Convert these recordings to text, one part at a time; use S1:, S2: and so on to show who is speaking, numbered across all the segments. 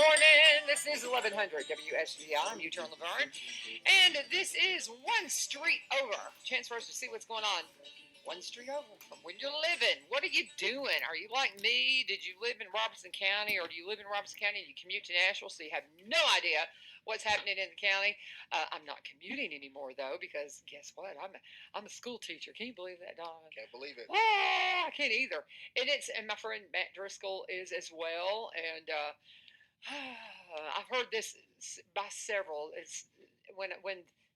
S1: morning. This is 1100 WSGI. I'm U-Turn Lavern. And this is one street over. Chance for us to see what's going on. One street over from where you're living. What are you doing? Are you like me? Did you live in Robertson County, or do you live in Robertson County and you commute to Nashville, so you have no idea what's happening in the county? I'm not commuting anymore, though, because guess what? I'm a school teacher. Can you believe that, Don?
S2: Can't believe it.
S1: I can't either. And my friend Matt Driscoll is as well. And I've heard this by several. It's when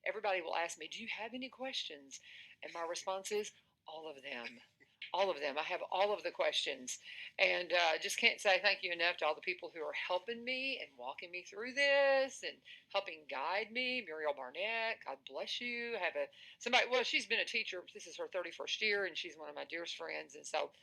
S1: everybody will ask me, "Do you have any questions?" And my response is, "All of them." All of them. I have all of the questions, and just can't say thank you enough to all the people who are helping me and walking me through this and helping guide me. Muriel Barnett, God bless you. I have somebody. Well, she's been a teacher. This is her 31st year, and she's one of my dearest friends. And so,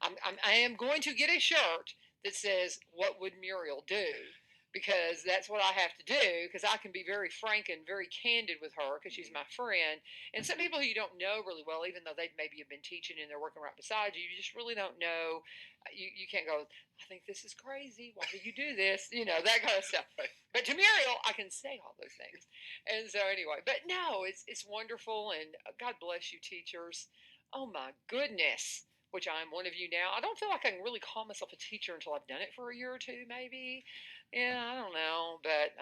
S1: I am going to get a shirt that says, "What would Muriel do?" Because that's what I have to do, because I can be very frank and very candid with her because she's my friend. And some people who you don't know really well, even though they maybe have been teaching and they're working right beside you, you just really don't know. You can't go, "I think this is crazy. Why do you do this?" That kind of stuff.
S2: Right.
S1: But to Muriel, I can say all those things. And so anyway, but no, it's wonderful. And God bless you, teachers. Oh my goodness. Which I'm one of you now. I don't feel like I can really call myself a teacher until I've done it for a year or two, maybe. Yeah, I don't know. But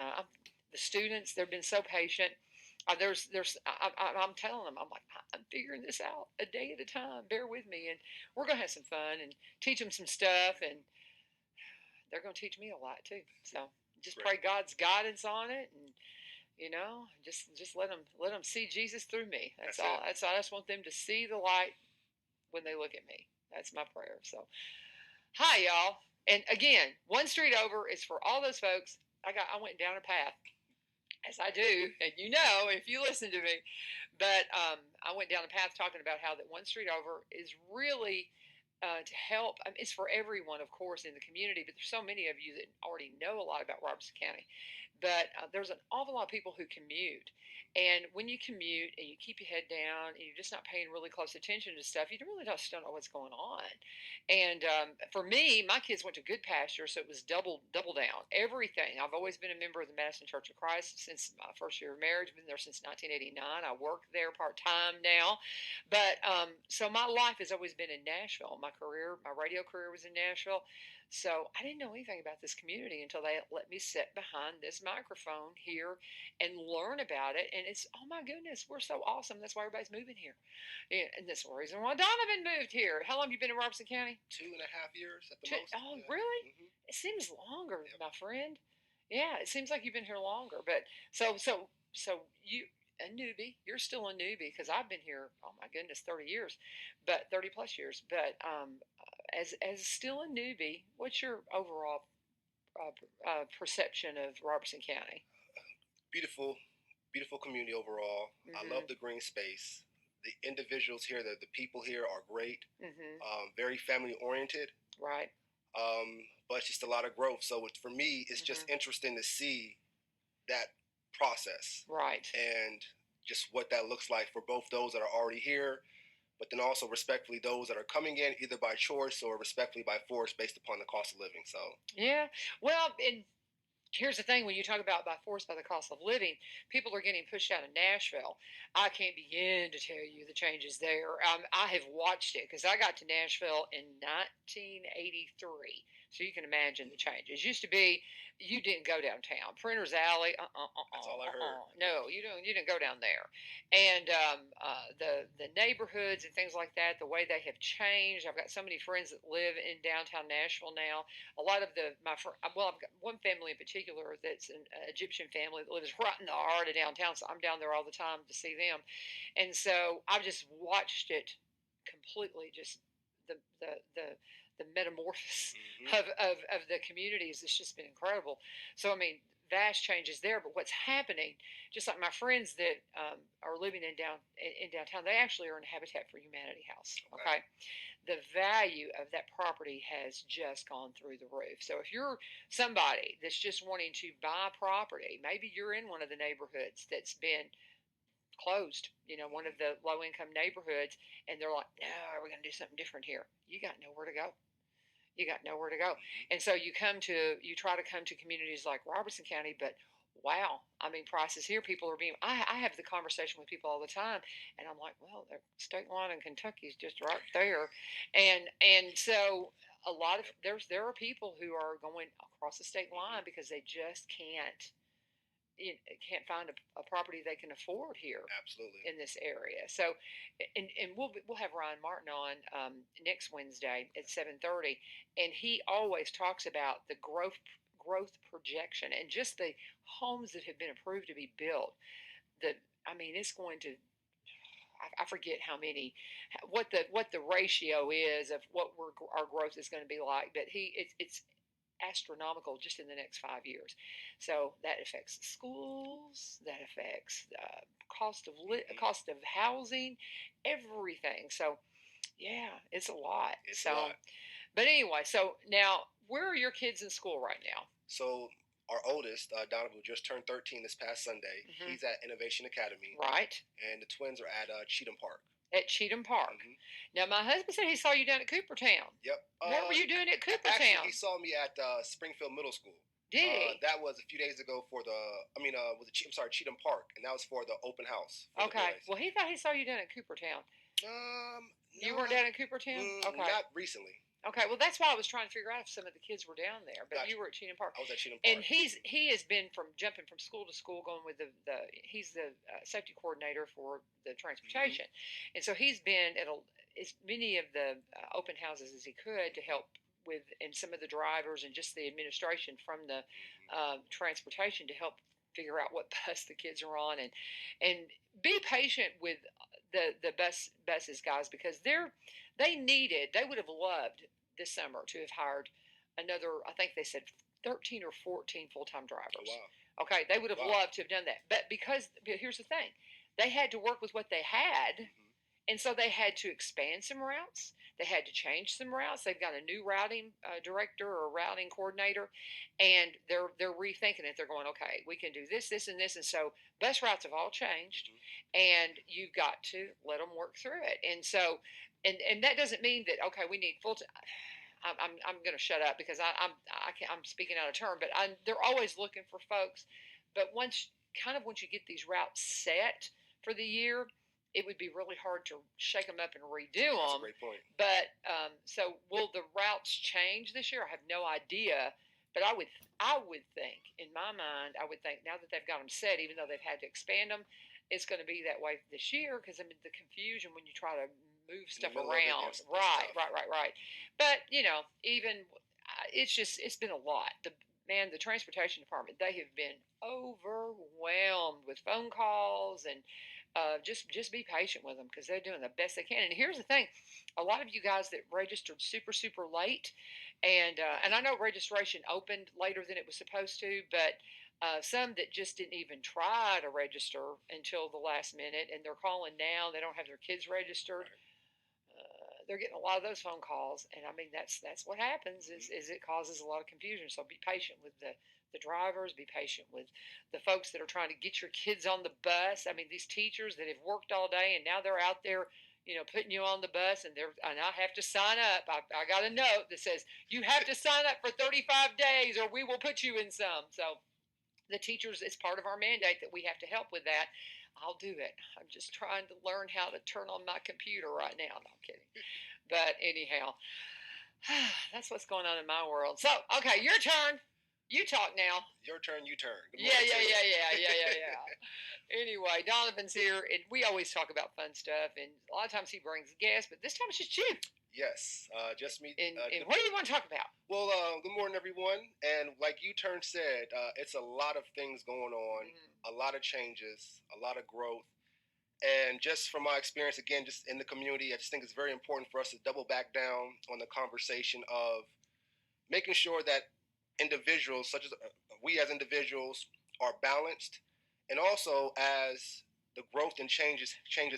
S1: the students, they've been so patient. I'm telling them, I'm like, "I'm figuring this out a day at a time. Bear with me, and we're gonna have some fun and teach them some stuff, and they're gonna teach me a lot too." So just pray God's guidance on it, and just let them see Jesus through me. That's all. I just want them to see the light when they look at me. That's my prayer. So, hi y'all. And again, one street over is for all those folks. I went down a path, as I do, and if you listen to me. But I went down a path talking about how that one street over is really to help. I mean, it's for everyone, of course, in the community, but there's so many of you that already know a lot about Robertson County. But there's an awful lot of people who commute. And when you commute and you keep your head down and you're just not paying really close attention to stuff, you really just don't know what's going on. And for me, my kids went to Good Pasture, so it was double down. Everything. I've always been a member of the Madison Church of Christ since my first year of marriage. I've been there since 1989. I work there part-time now. But so my life has always been in Nashville. My radio career was in Nashville. So I didn't know anything about this community until they let me sit behind this microphone here and learn about it. And it's, oh my goodness, we're so awesome. That's why everybody's moving here. And that's the reason why Donovan moved here. How long have you been in Robertson County?
S2: 2.5 years at the most.
S1: Oh, really? Mm-hmm. It seems longer, my friend. Yeah, it seems like you've been here longer. But so you, a newbie, you're still a newbie, because I've been here, oh my goodness, 30 years, but 30 plus years. But as still a newbie, what's your overall perception of Robertson County?
S2: Beautiful community overall. Mm-hmm. I love the green space. The individuals here, the people here are great. Mm-hmm. Very family oriented.
S1: Right.
S2: But it's just a lot of growth. So for me, it's just interesting to see that process.
S1: Right.
S2: And just what that looks like for both those that are already here, but then also respectfully those that are coming in either by choice or respectfully by force based upon the cost of living. So
S1: yeah, well, and here's the thing: when you talk about by force by the cost of living, people are getting pushed out of Nashville. I can't begin to tell you the changes there. I have watched it because I got to Nashville in 1983. So you can imagine the changes. Used to be, you didn't go downtown. Printer's Alley.
S2: That's all I heard.
S1: No, you didn't go down there. And the neighborhoods and things like that, the way they have changed. I've got so many friends that live in downtown Nashville now. A lot of I've got one family in particular that's an Egyptian family that lives right in the heart of downtown. So I'm down there all the time to see them. And so I've just watched it completely, just the metamorphosis of the communities. It's just been incredible. So, I mean, vast changes there. But what's happening, just like my friends that are living in downtown, they actually are in Habitat for Humanity house. Okay. The value of that property has just gone through the roof. So if you're somebody that's just wanting to buy property, maybe you're in one of the neighborhoods that's been closed, one of the low income neighborhoods, and they're like, "No, we're going to do something different here." You got nowhere to go. You got nowhere to go. And so you try to come to communities like Robertson County, but wow, I mean, prices here, people are being, I have the conversation with people all the time, and I'm like, well, the state line in Kentucky is just right there. And so a lot of, there are people who are going across the state line because they just can't find a property they can afford here.
S2: Absolutely.
S1: In this area. So, and we'll have Ryan Martin on next Wednesday at 7:30, and he always talks about the growth projection and just the homes that have been approved to be built. That, I mean, it's going to, I forget how many, what the ratio is of what our growth is going to be like, but it's astronomical just in the next 5 years. So that affects schools, that affects cost of housing, everything. So yeah, it's a lot.
S2: It's a lot.
S1: But anyway, so now where are your kids in school right now?
S2: So our oldest, Donovan, who just turned 13 this past Sunday, he's at Innovation Academy.
S1: Right.
S2: And the twins are at Cheatham Park.
S1: At Cheatham Park. Now, my husband said he saw you down at Coopertown.
S2: Yep.
S1: What were you doing at Coopertown?
S2: Actually, he saw me at Springfield Middle School.
S1: Did he?
S2: That was a few days ago for Cheatham Park, and that was for the open house.
S1: Okay. Well, he thought he saw you down at Coopertown. You weren't down at Coopertown? Okay.
S2: Not recently.
S1: Okay, well, that's why I was trying to figure out if some of the kids were down there. But you were at Cheatham Park.
S2: I was at Cheatham Park.
S1: And he has been jumping from school to school, going with he's the safety coordinator for the transportation, and so he's been at as many of the open houses as he could to help with, and some of the drivers and just the administration from the transportation to help figure out what bus the kids are on, and be patient with the buses, guys, because they would have loved this summer to have hired another, I think they said 13 or 14 full-time drivers.
S2: Oh, wow.
S1: Okay, they would have loved to have done that. But here's the thing, they had to work with what they had, and so they had to expand some routes. They had to change some routes. They've got a new routing director or routing coordinator, and they're rethinking it. They're going, okay, we can do this, this, and this. And so bus routes have all changed, and you've got to let them work through it. And so, and that doesn't mean that, okay, we need full time. I'm going to shut up because I'm speaking out of turn, but they're always looking for folks. But once you get these routes set for the year, it would be really hard to shake them up and redo them.
S2: That's a great point.
S1: But so will the routes change this year? I have no idea. But I would think, in my mind, now that they've got them set, even though they've had to expand them, it's going to be that way this year, because I mean the confusion when you try to move stuff around. Right. But even it's been a lot. The transportation department, they have been overwhelmed with phone calls, and just be patient with them because they're doing the best they can. And here's the thing, a lot of you guys that registered super late, and I know registration opened later than it was supposed to, but some that just didn't even try to register until the last minute, and they're calling now, they don't have their kids registered. They're getting a lot of those phone calls, and I mean that's what happens is it causes a lot of confusion. So be patient with the drivers, be patient with the folks that are trying to get your kids on the bus. I mean, these teachers that have worked all day and now they're out there, putting you on the bus, and I have to sign up. I got a note that says you have to sign up for 35 days or we will put you in some. So the teachers, it's part of our mandate that we have to help with that. I'll do it. I'm just trying to learn how to turn on my computer right now. No, I'm kidding. But anyhow, that's what's going on in my world. So, okay, your turn. You talk now.
S2: Your turn, U-Turn.
S1: Yeah. Anyway, Donovan's here, and we always talk about fun stuff, and a lot of times he brings guests, but this time it's just you.
S2: Yes, just me.
S1: And what do you want to talk about?
S2: Well, good morning, everyone. And like U-Turn said, it's a lot of things going on, a lot of changes, a lot of growth. And just from my experience, again, just in the community, I just think it's very important for us to double back down on the conversation of making sure that individuals, such as we as individuals, are balanced. And also, as the growth and changes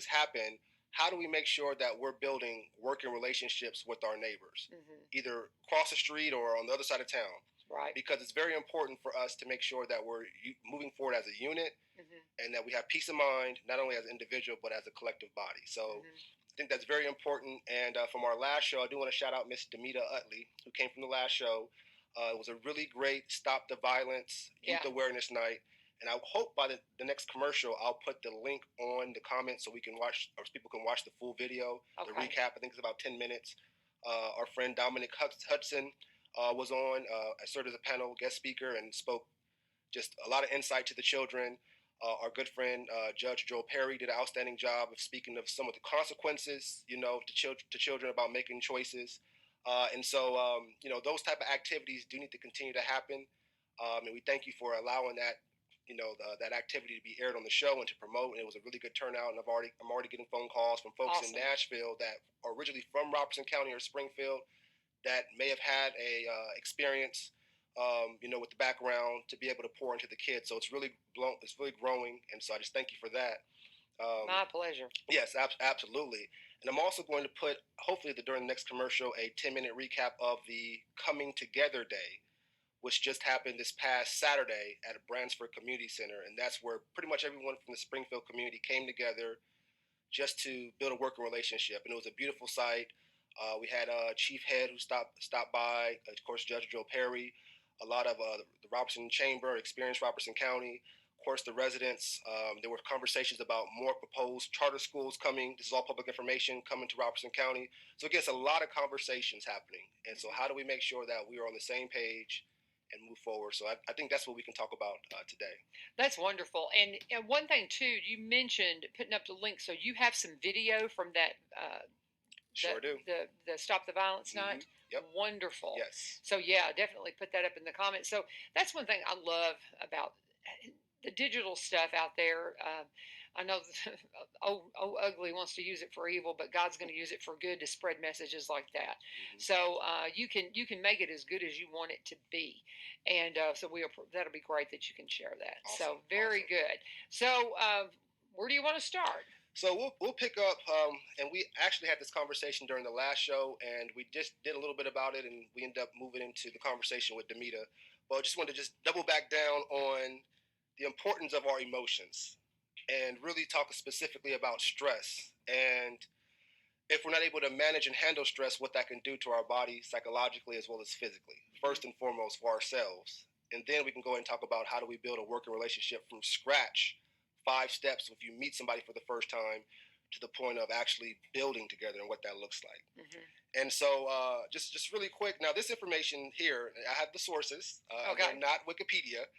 S2: happen, how do we make sure that we're building working relationships with our neighbors, either across the street or on the other side of town?
S1: Right.
S2: Because it's very important for us to make sure that we're moving forward as a unit, and that we have peace of mind, not only as an individual, but as a collective body. So think that's very important. And from our last show, I do want to shout out Miss Demita Utley, who came from the last show. It was a really great Stop the Violence Youth Awareness Night. And I hope by the next commercial, I'll put the link on the comments so we can watch, or people can watch the full video, the recap. I think it's about 10 minutes. Our friend Dominic Hudson was on, served as a panel guest speaker and spoke just a lot of insight to the children. Our good friend Judge Joel Perry did an outstanding job of speaking of some of the consequences, to children about making choices. And so, those type of activities do need to continue to happen. And we thank you for allowing that, that activity to be aired on the show and to promote. And it was a really good turnout. And I'm already getting phone calls from folks in Nashville that are originally from Robertson County or Springfield that may have had a experience, with the background to be able to pour into the kids. So it's really growing. And so I just thank you for that.
S1: My pleasure.
S2: Yes, absolutely. And I'm also going to put, hopefully during the next commercial, a 10-minute recap of the Coming Together Day, which just happened this past Saturday at a Bransford Community Center. And that's where pretty much everyone from the Springfield community came together just to build a working relationship. And it was a beautiful sight. We had Chief Head who stopped by, of course, Judge Joe Perry, a lot of the Robertson Chamber, experienced Robertson County, of course, the residents. There were conversations about more proposed charter schools coming. This is all public information coming to Robertson County. So again, it's a lot of conversations happening. And so how do we make sure that we are on the same page and move forward? So I think that's what we can talk about today.
S1: That's wonderful. And one thing, too, you mentioned putting up the link. So you have some video from that
S2: Sure do.
S1: The Stop the Violence night.
S2: Yep.
S1: Wonderful.
S2: Yes.
S1: So yeah, definitely put that up in the comments. So that's one thing I love about the digital stuff out there. I know ugly wants to use it for evil, but God's going to use it for good to spread messages like that. So you can make it as good as you want it to be, and so that'll be great that you can share that. Awesome. So very good. So where do you want to start?
S2: So we'll pick up, and we actually had this conversation during the last show, and we just did a little bit about it, and we ended up moving into the conversation with Demita. But I just wanted to just double back down on the importance of our emotions and really talk specifically about stress. And if we're not able to manage and handle stress, what that can do to our body psychologically as well as physically, first and foremost for ourselves. And then we can go and talk about how do we build a working relationship from scratch, 5 steps if you meet somebody for the first time to the point of actually building together and what that looks like. And so just really quick, now this information here, I have the sources, not Wikipedia.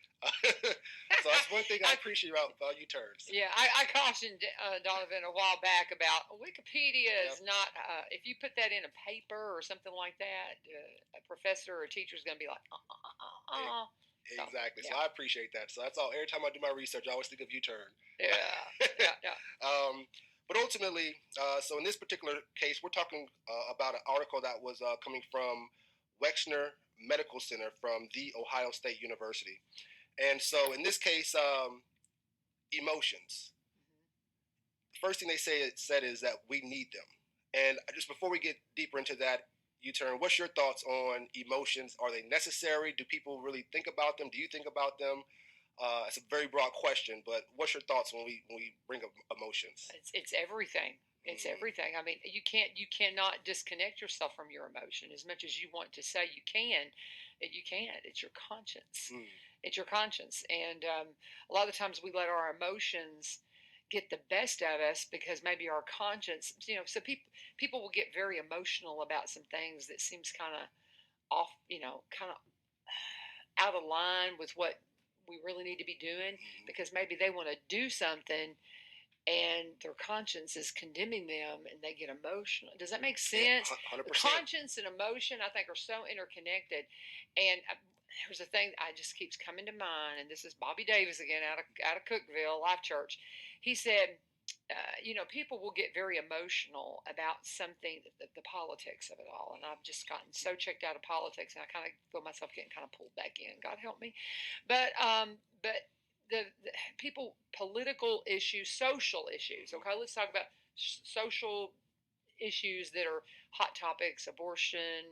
S2: So that's one thing I appreciate about U-Turns.
S1: Yeah, I cautioned Donovan a while back about Wikipedia is not, if you put that in a paper or something like that, a professor or a teacher is going to be like,
S2: Exactly. So I appreciate that. So that's all. Every time I do my research, I always think of U-Turn. But ultimately, so in this particular case, we're talking about an article that was coming from Wexner Medical Center from The Ohio State University. And so in this case, emotions. First thing they said is that we need them. And just before we get deeper into that, U-Turn, what's your thoughts on emotions? Are they necessary? Do people really think about them? Do you think about them? It's a very broad question, but what's your thoughts when we bring up emotions?
S1: It's everything. It's everything. I mean, you cannot disconnect yourself from your emotion as much as you want to say you can. You can't. It's your conscience. It's your conscience. And a lot of the times we let our emotions get the best of us because maybe our conscience, so people will get very emotional about some things that seems kind of off, kind of out of line with what we really need to be doing because maybe they want to do something and their conscience is condemning them and they get emotional. Does that make sense?
S2: Yeah, 100%.
S1: Conscience and emotion, I think, are so interconnected. And there's a thing that just keeps coming to mind, and this is Bobby Davis again out of Cookeville Life Church. He said, people will get very emotional about something, the politics of it all. And I've just gotten so checked out of politics, and I kind of feel myself getting kind of pulled back in. God help me. But the people, political issues, social issues. Okay, let's talk about social issues that are hot topics: abortion,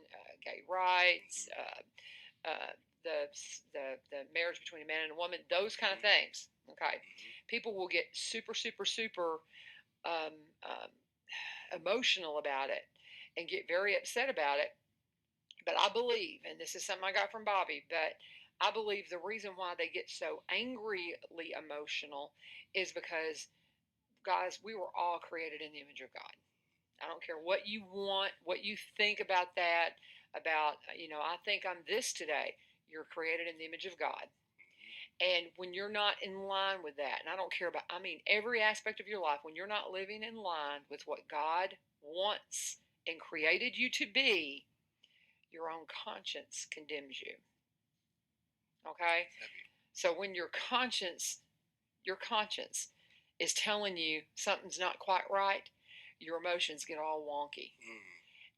S1: gay rights, the marriage between a man and a woman, those kind of things. Okay, people will get super emotional about it and get very upset about it. But I believe, and this is something I got from Bobby, but I believe the reason why they get so angrily emotional is because, guys, we were all created in the image of God. I don't care what you want, what you think about that, about, I think I'm this today. You're created in the image of God. And when you're not in line with that, and I don't care about, every aspect of your life, when you're not living in line with what God wants and created you to be, your own conscience condemns you. Okay? So when your conscience is telling you something's not quite right, your emotions get all wonky.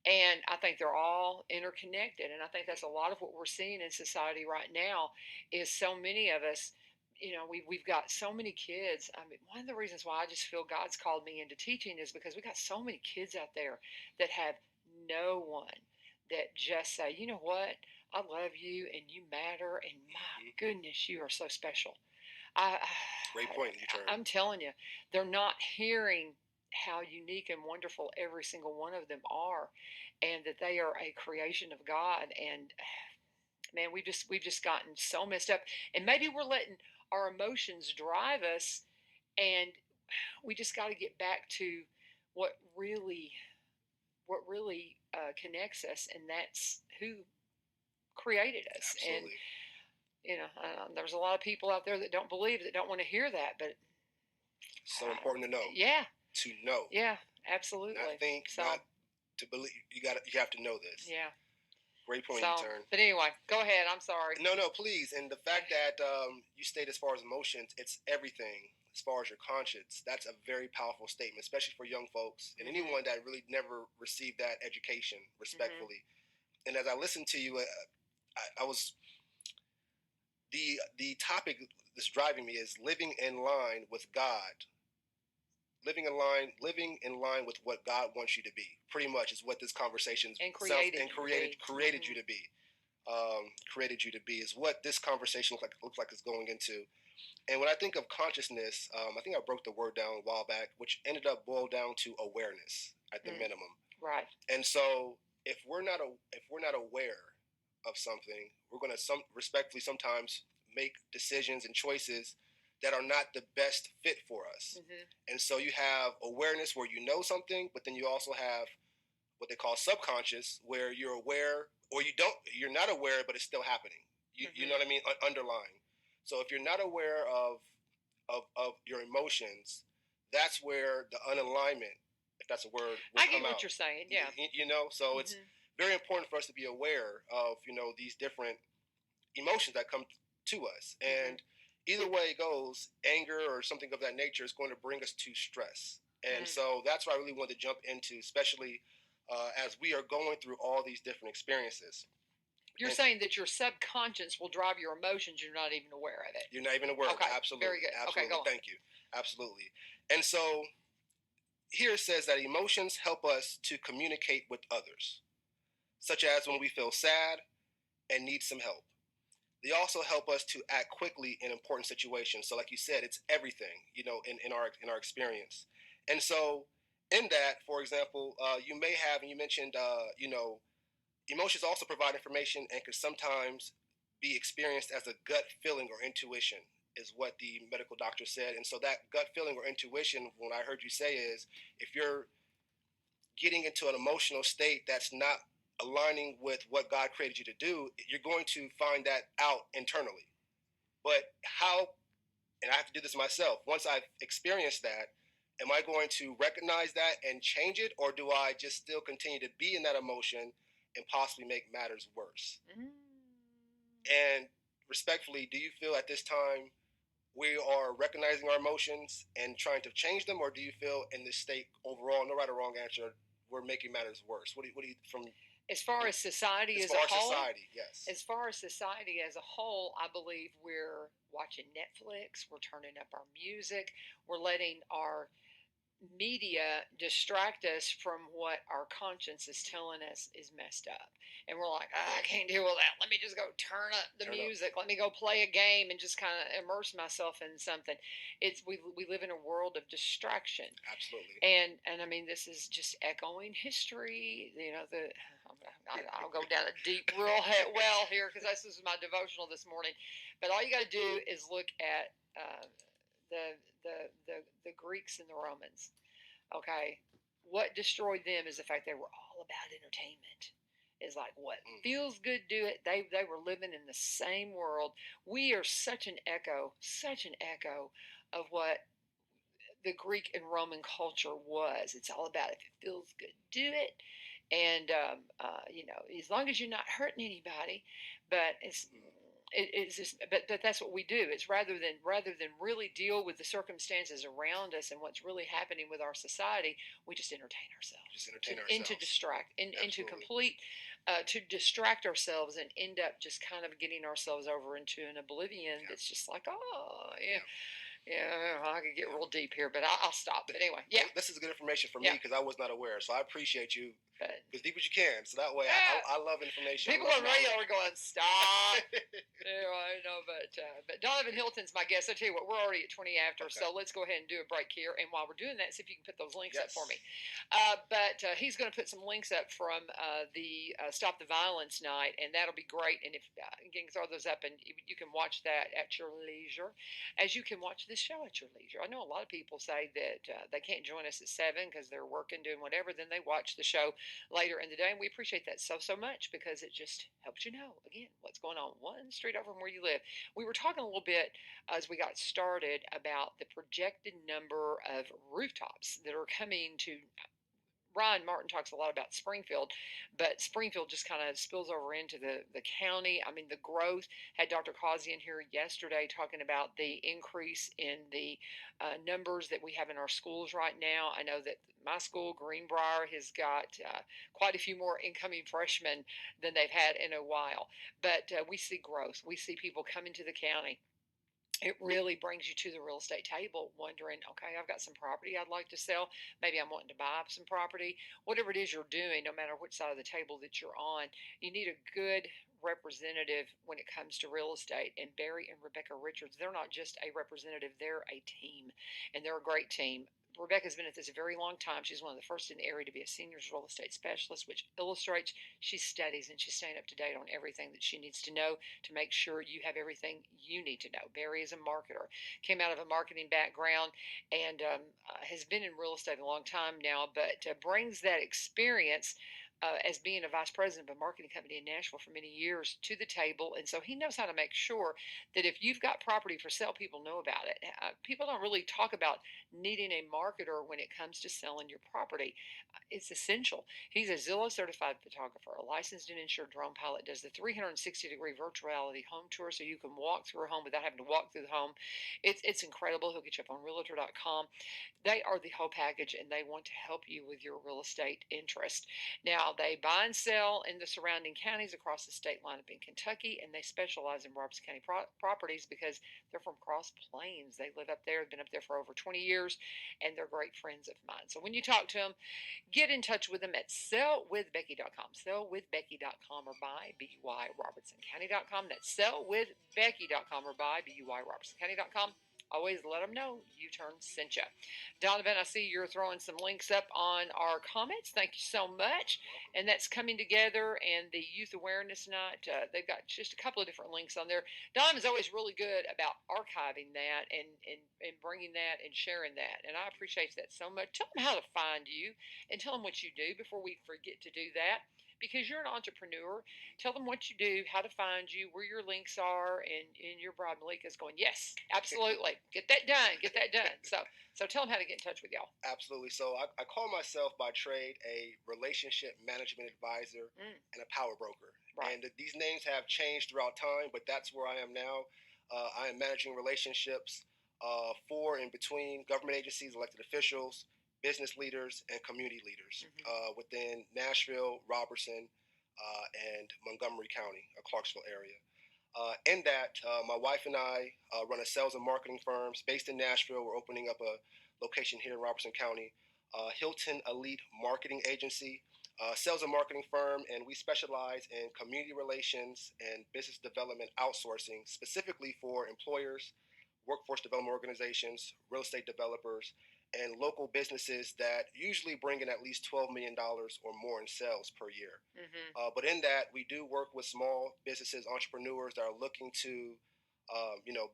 S1: And I think they're all interconnected. And I think that's a lot of what we're seeing in society right now is so many of us, we've got so many kids. One of the reasons why I just feel God's called me into teaching is because we got so many kids out there that have no one that just say, you know what, I love you and you matter and my goodness, you are so special.
S2: Great point, U-Turn.
S1: I'm telling you, they're not hearing how unique and wonderful every single one of them are, and that they are a creation of God. And man, we've just gotten so messed up, and maybe we're letting our emotions drive us, and we just got to get back to what really connects us, and that's who created us.
S2: Absolutely.
S1: And there's a lot of people out there that don't believe, that don't want to hear that, but
S2: so important to know.
S1: Yeah.
S2: To know.
S1: Yeah, absolutely.
S2: Not think, not to believe. You have to know this.
S1: Yeah.
S2: Great point, U-Turn.
S1: But anyway, go ahead. I'm sorry.
S2: No, please. And the fact that you state as far as emotions, it's everything. As far as your conscience, that's a very powerful statement, especially for young folks and anyone that really never received that education, respectfully. And as I listened to you, I was the topic that's driving me is living in line with God. Living in line with what God wants you to be. Pretty much is what this conversation
S1: created
S2: you to be. Created you to be is what this conversation looks like it's going into. And when I think of consciousness, I think I broke the word down a while back, which ended up boiled down to awareness at the minimum.
S1: Right.
S2: And so if we're not aware of something, we're going to respectfully sometimes make decisions and choices that are not the best fit for us. And so you have awareness where you know something, but then you also have what they call subconscious, where you're aware or you're not aware, but it's still happening. You know what I mean? Underlying. So if you're not aware of your emotions, that's where the unalignment, if that's a word, will
S1: I get
S2: come
S1: what
S2: out.
S1: You're saying, yeah.
S2: So it's very important for us to be aware of, these different emotions that come to us. And either way it goes, anger or something of that nature is going to bring us to stress. And so that's what I really wanted to jump into, especially as we are going through all these different experiences.
S1: You're saying that your subconscious will drive your emotions. You're not even aware of it.
S2: You're not even aware of it. Absolutely.
S1: Very good.
S2: Absolutely.
S1: Okay, go on.
S2: Thank you. Absolutely. And so here it says that emotions help us to communicate with others, such as when we feel sad and need some help. They also help us to act quickly in important situations. So like you said, it's everything, in our experience. And so in that, for example, you may have, and you mentioned, emotions also provide information and can sometimes be experienced as a gut feeling or intuition, is what the medical doctor said. And so that gut feeling or intuition, when I heard you say, is if you're getting into an emotional state that's not aligning with what God created you to do, you're going to find that out internally. But how, and I have to do this myself, once I've experienced that, am I going to recognize that and change it, or do I just still continue to be in that emotion and possibly make matters worse? And respectfully, do you feel at this time we are recognizing our emotions and trying to change them, or do you feel in this state overall, no right or wrong answer, we're making matters worse? What do you from
S1: as far as society as a whole?
S2: Society, yes.
S1: As far as society as a whole, I believe we're watching Netflix, we're turning up our music, we're letting our media distract us from what our conscience is telling us is messed up. And we're like, I can't deal with that. Let me just go turn up the music. Let me go play a game and just kind of immerse myself in something. We live in a world of distraction.
S2: Absolutely.
S1: And I mean, this is just echoing history. I'll go down a deep well here because this is my devotional this morning. But all you got to do is look at the, the Greeks and the Romans. Okay, what destroyed them is the fact they were all about entertainment. Is like what feels good, do it. They were living in the same world. We are such an echo of what the Greek and Roman culture was. It's all about if it feels good, do it. And as long as you're not hurting anybody, but it's just but that's what we do. It's rather than really deal with the circumstances around us and what's really happening with our society, we just entertain ourselves. Into distract into complete to distract ourselves and end up just kind of getting ourselves over into an oblivion that's just like, oh yeah. Yeah, I could get real deep here, but I'll stop. But anyway, yeah.
S2: This is good information for me because I was not aware. So I appreciate you as deep as you can. So that way, I love information.
S1: People on radio are going, stop. Anyway, no, but Danavan Hylton's my guest. I tell you what, we're already at 20 after, so let's go ahead and do a break here. And while we're doing that, see if you can put those links up for me. But he's going to put some links up from the Stop the Violence night, and that'll be great. And if you can throw those up, and you can watch that at your leisure, as you can watch this show at your leisure. I know a lot of people say that they can't join us at 7 because they're working, doing whatever. Then they watch the show later in the day, and we appreciate that so much because it just helps you know, again, what's going on one street over from where you live. We were talking a little bit as we got started about the projected number of rooftops that are coming to Ryan Martin talks a lot about Springfield, but Springfield just kind of spills over into the county. I mean, the growth. Had Dr. Causey in here yesterday talking about the increase in the numbers that we have in our schools right now. I know that my school, Greenbrier, has got quite a few more incoming freshmen than they've had in a while. But we see growth. We see people coming to the county. It really brings you to the real estate table wondering, okay, I've got some property I'd like to sell. Maybe I'm wanting to buy some property. Whatever it is you're doing, no matter which side of the table that you're on, you need a good representative when it comes to real estate. And Barry and Rebecca Richards, they're not just a representative, they're a team, and they're a great team. Rebecca's been at this a very long time. She's one of the first in the area to be a seniors real estate specialist, which illustrates she studies and she's staying up to date on everything that she needs to know to make sure you have everything you need to know. Barry is a marketer, came out of a marketing background, and has been in real estate a long time now, but brings that experience as being a vice president of a marketing company in Nashville for many years to the table. And so he knows how to make sure that if you've got property for sale, people know about it. People don't really talk about needing a marketer when it comes to selling your property. It's essential. He's a Zillow certified photographer, a licensed and insured drone pilot, does the 360-degree virtual reality home tour so you can walk through a home without having to walk through the home. It's incredible. He'll get you up on realtor.com. They are the whole package, and they want to help you with your real estate interest. Now, they buy and sell in the surrounding counties across the state line up in Kentucky, and they specialize in Robertson County properties because they're from Cross Plains. They live up there, have been up there for over 20 years, and they're great friends of mine. So when you talk to them, get in touch with them at sellwithbecky.com, sellwithbecky.com, or by BYRobertsonCounty.com. That's sellwithbecky.com or by BYRobertsonCounty.com. Always let them know U-Turn sent you. Donovan, I see you're throwing some links up on our comments. Thank you so much. And that's coming together, and the Youth Awareness Night, they've got just a couple of different links on there. Donovan's always really good about archiving that and bringing that and sharing that, and I appreciate that so much. Tell them how to find you and tell them what you do before we forget to do that. Because you're an entrepreneur, tell them what you do, how to find you, where your links are, and your bride Malika's going, yes, absolutely, get that done. So tell them how to get in touch with y'all.
S2: Absolutely. So I call myself by trade a relationship management advisor and a power broker. Right. And these names have changed throughout time, but that's where I am now. I am managing relationships for and between government agencies, elected officials, business leaders, and community leaders within Nashville, Robertson, and Montgomery County, Clarksville area. In that, my wife and I run a sales and marketing firm based in Nashville. We're opening up a location here in Robertson County. Hylton Elite Marketing Agency, sales and marketing firm, and we specialize in community relations and business development outsourcing, specifically for employers, workforce development organizations, real estate developers, and local businesses that usually bring in at least $12 million or more in sales per year. But in that, we do work with small businesses, entrepreneurs that are looking to,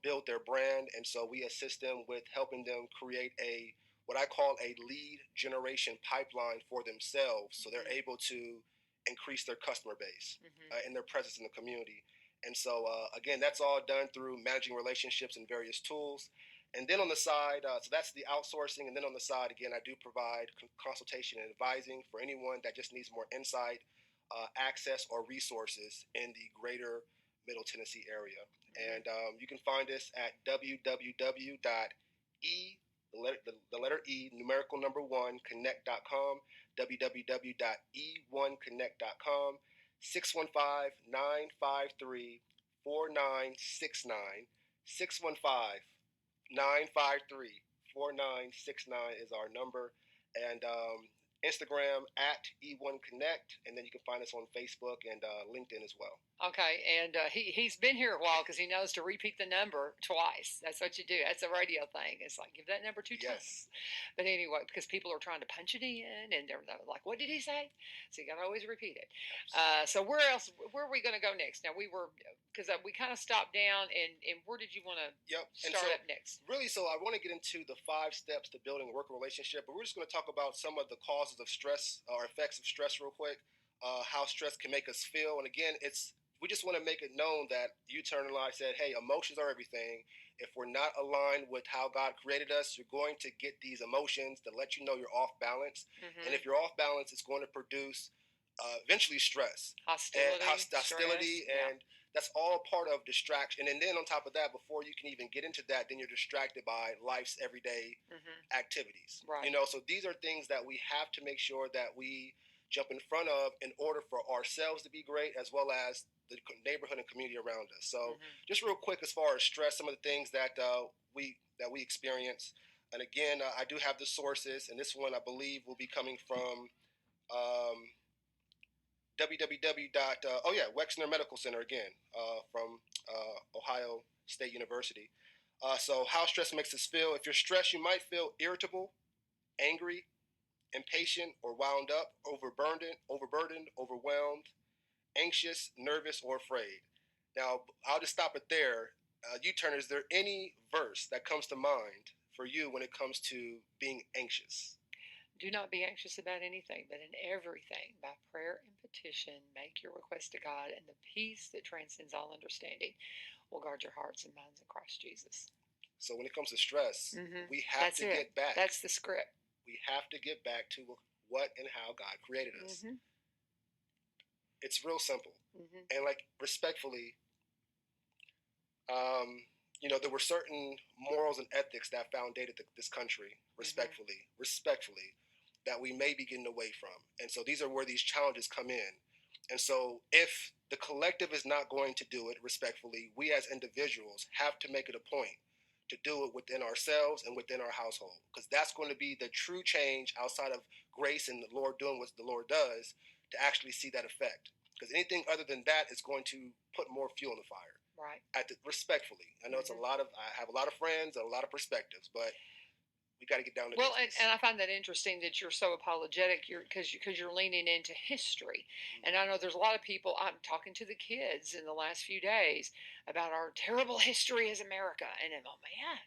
S2: build their brand, and so we assist them with helping them create a what I call a lead generation pipeline for themselves, so they're able to increase their customer base and their presence in the community. And so, again, that's all done through managing relationships and various tools. And then on the side, so that's the outsourcing. And then on the side, again, I do provide consultation and advising for anyone that just needs more insight, access, or resources in the greater Middle Tennessee area. And you can find us at www.e, the letter E, numerical number one, connect.com, www.e1connect.com, 615-953-4969, 615-953-4969 is our number. And Instagram at E1Connect, and then you can find us on Facebook and LinkedIn as well.
S1: Okay, and he's been here a while because he knows to repeat the number twice. That's what you do. That's a radio thing. It's like, give that number two times. But anyway, because people are trying to punch it in, and they're like, what did he say? So you got to always repeat it. So where else? Where are we going to go next? Now, we were, because we kind of stopped down, and where did you want to start up next?
S2: Really, so I want to get into the 5 steps to building a working relationship, but we're just going to talk about some of the causes of stress or effects of stress real quick, how stress can make us feel. And again, we just want to make it known that U-Turn Lavern said, hey, emotions are everything. If we're not aligned with how God created us, you're going to get these emotions that let you know you're off balance. And if you're off balance, it's going to produce eventually stress. Hostility, and that's all part of distraction. And then on top of that, before you can even get into that, then you're distracted by life's everyday activities.
S1: Right.
S2: So these are things that we have to make sure that we jump in front of in order for ourselves to be great, as well as the neighborhood and community around us. So just real quick, as far as stress, some of the things that we experience. And again, I do have the sources, and this one I believe will be coming from Wexner Medical Center again, from Ohio State University. So how stress makes us feel. If you're stressed, you might feel irritable, angry, impatient, or wound up, overburdened, overwhelmed, anxious, nervous, or afraid. Now, I'll just stop it there. U-Turn, is there any verse that comes to mind for you when it comes to being anxious?
S1: Do not be anxious about anything, but in everything, by prayer and petition, make your request to God, and the peace that transcends all understanding will guard your hearts and minds in Christ Jesus.
S2: So when it comes to stress, we have to get back.
S1: That's the script.
S2: We have to get back to what and how God created us. It's real simple. And like, respectfully, there were certain morals and ethics that foundated this country, respectfully, that we may be getting away from. And so these are where these challenges come in. And so if the collective is not going to do it respectfully, we as individuals have to make it a point to do it within ourselves and within our household, because that's going to be the true change outside of grace and the Lord doing what the Lord does to actually see that effect. Because anything other than that is going to put more fuel in the fire.
S1: Right.
S2: Respectfully, I know I have a lot of friends and a lot of perspectives, but we got to get down to business.
S1: And I find that interesting that you're so apologetic, because you're leaning into history. And I know there's a lot of people. I'm talking to the kids in the last few days about our terrible history as America, and I'm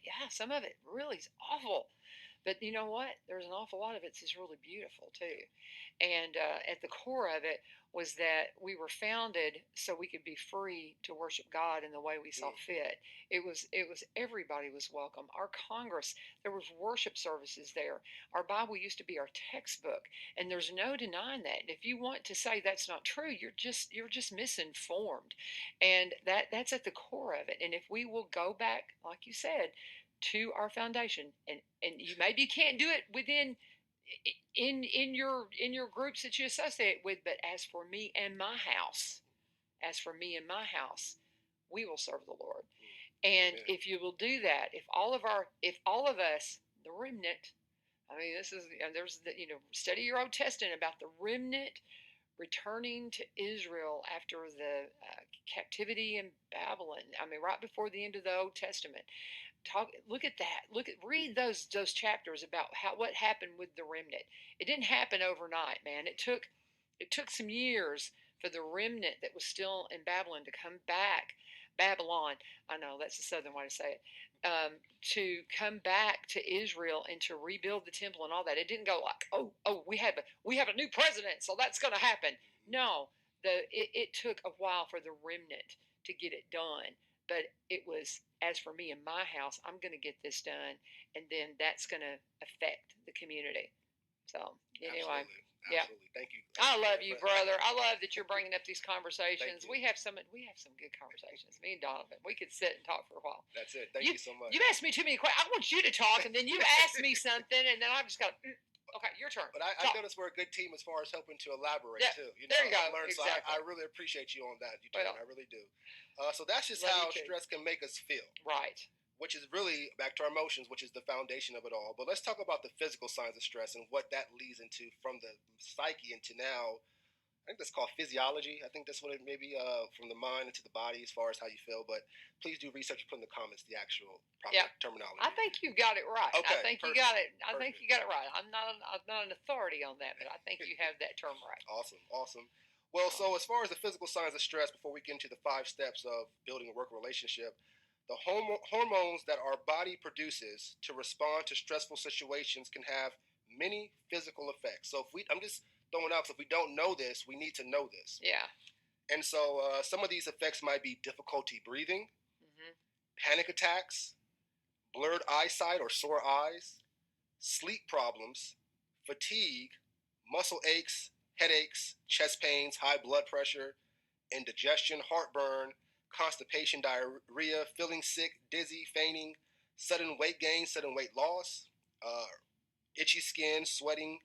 S1: yeah, some of it really is awful. But you know what? There's an awful lot of it that's really beautiful too. And at the core of it was that we were founded so we could be free to worship God in the way we saw fit. It was everybody was welcome. Our Congress, there was worship services there. Our Bible used to be our textbook, and there's no denying that. And if you want to say that's not true, you're just misinformed. And that's at the core of it. And if we will go back, like you said, to our foundation, and you maybe can't do it within in your groups that you associate with, but as for me and my house, we will serve the Lord. And if you will do that, if all of us the remnant. I mean, this is, there's the, study your Old Testament about the remnant returning to Israel after the captivity in Babylon. I mean, right before the end of the Old Testament. Look at that. Read those chapters about what happened with the remnant. It didn't happen overnight, man. It took some years for the remnant that was still in Babylon to come back. Babylon, I know that's the southern way to say it. To come back to Israel and to rebuild the temple and all that. It didn't go like, oh, we have a new president, so that's going to happen. No, it took a while for the remnant to get it done. But it was, as for me and my house, I'm going to get this done, and then that's going to affect the community. So anyway,
S2: absolutely,
S1: yeah.
S2: Thank you.
S1: I love you, brother. I love that you're bringing up these conversations. We have some good conversations. Me and Donovan, we could sit and talk for a while.
S2: That's it. Thank you so much.
S1: You asked me too many questions. I want you to talk, and then you ask me something, and then I've just got. Okay, your turn.
S2: But I noticed we're a good team as far as helping to elaborate too.
S1: There you go.
S2: Exactly. So I really appreciate you on that. I really do. So that's just how stress can make us feel.
S1: Right.
S2: Which is really back to our emotions, which is the foundation of it all. But let's talk about the physical signs of stress and what that leads into from the psyche into now. I think that's called physiology. I think that's what it may be from the mind into the body as far as how you feel. But please do research and put in the comments the actual proper terminology.
S1: I think you got it right.
S2: Okay,
S1: I think you got it. I think you got it right. I'm not an authority on that, but I think you have that term right.
S2: Awesome. Well, so as far as the physical signs of stress, before we get into the 5 steps of building a work relationship, the hormones that our body produces to respond to stressful situations can have many physical effects. So I'm just throwing out, so if we don't know this, we need to know this.
S1: Yeah.
S2: And so some of these effects might be difficulty breathing, panic attacks, blurred eyesight or sore eyes, sleep problems, fatigue, muscle aches, headaches, chest pains, high blood pressure, indigestion, heartburn, constipation, diarrhea, feeling sick, dizzy, fainting, sudden weight gain, sudden weight loss, itchy skin, sweating.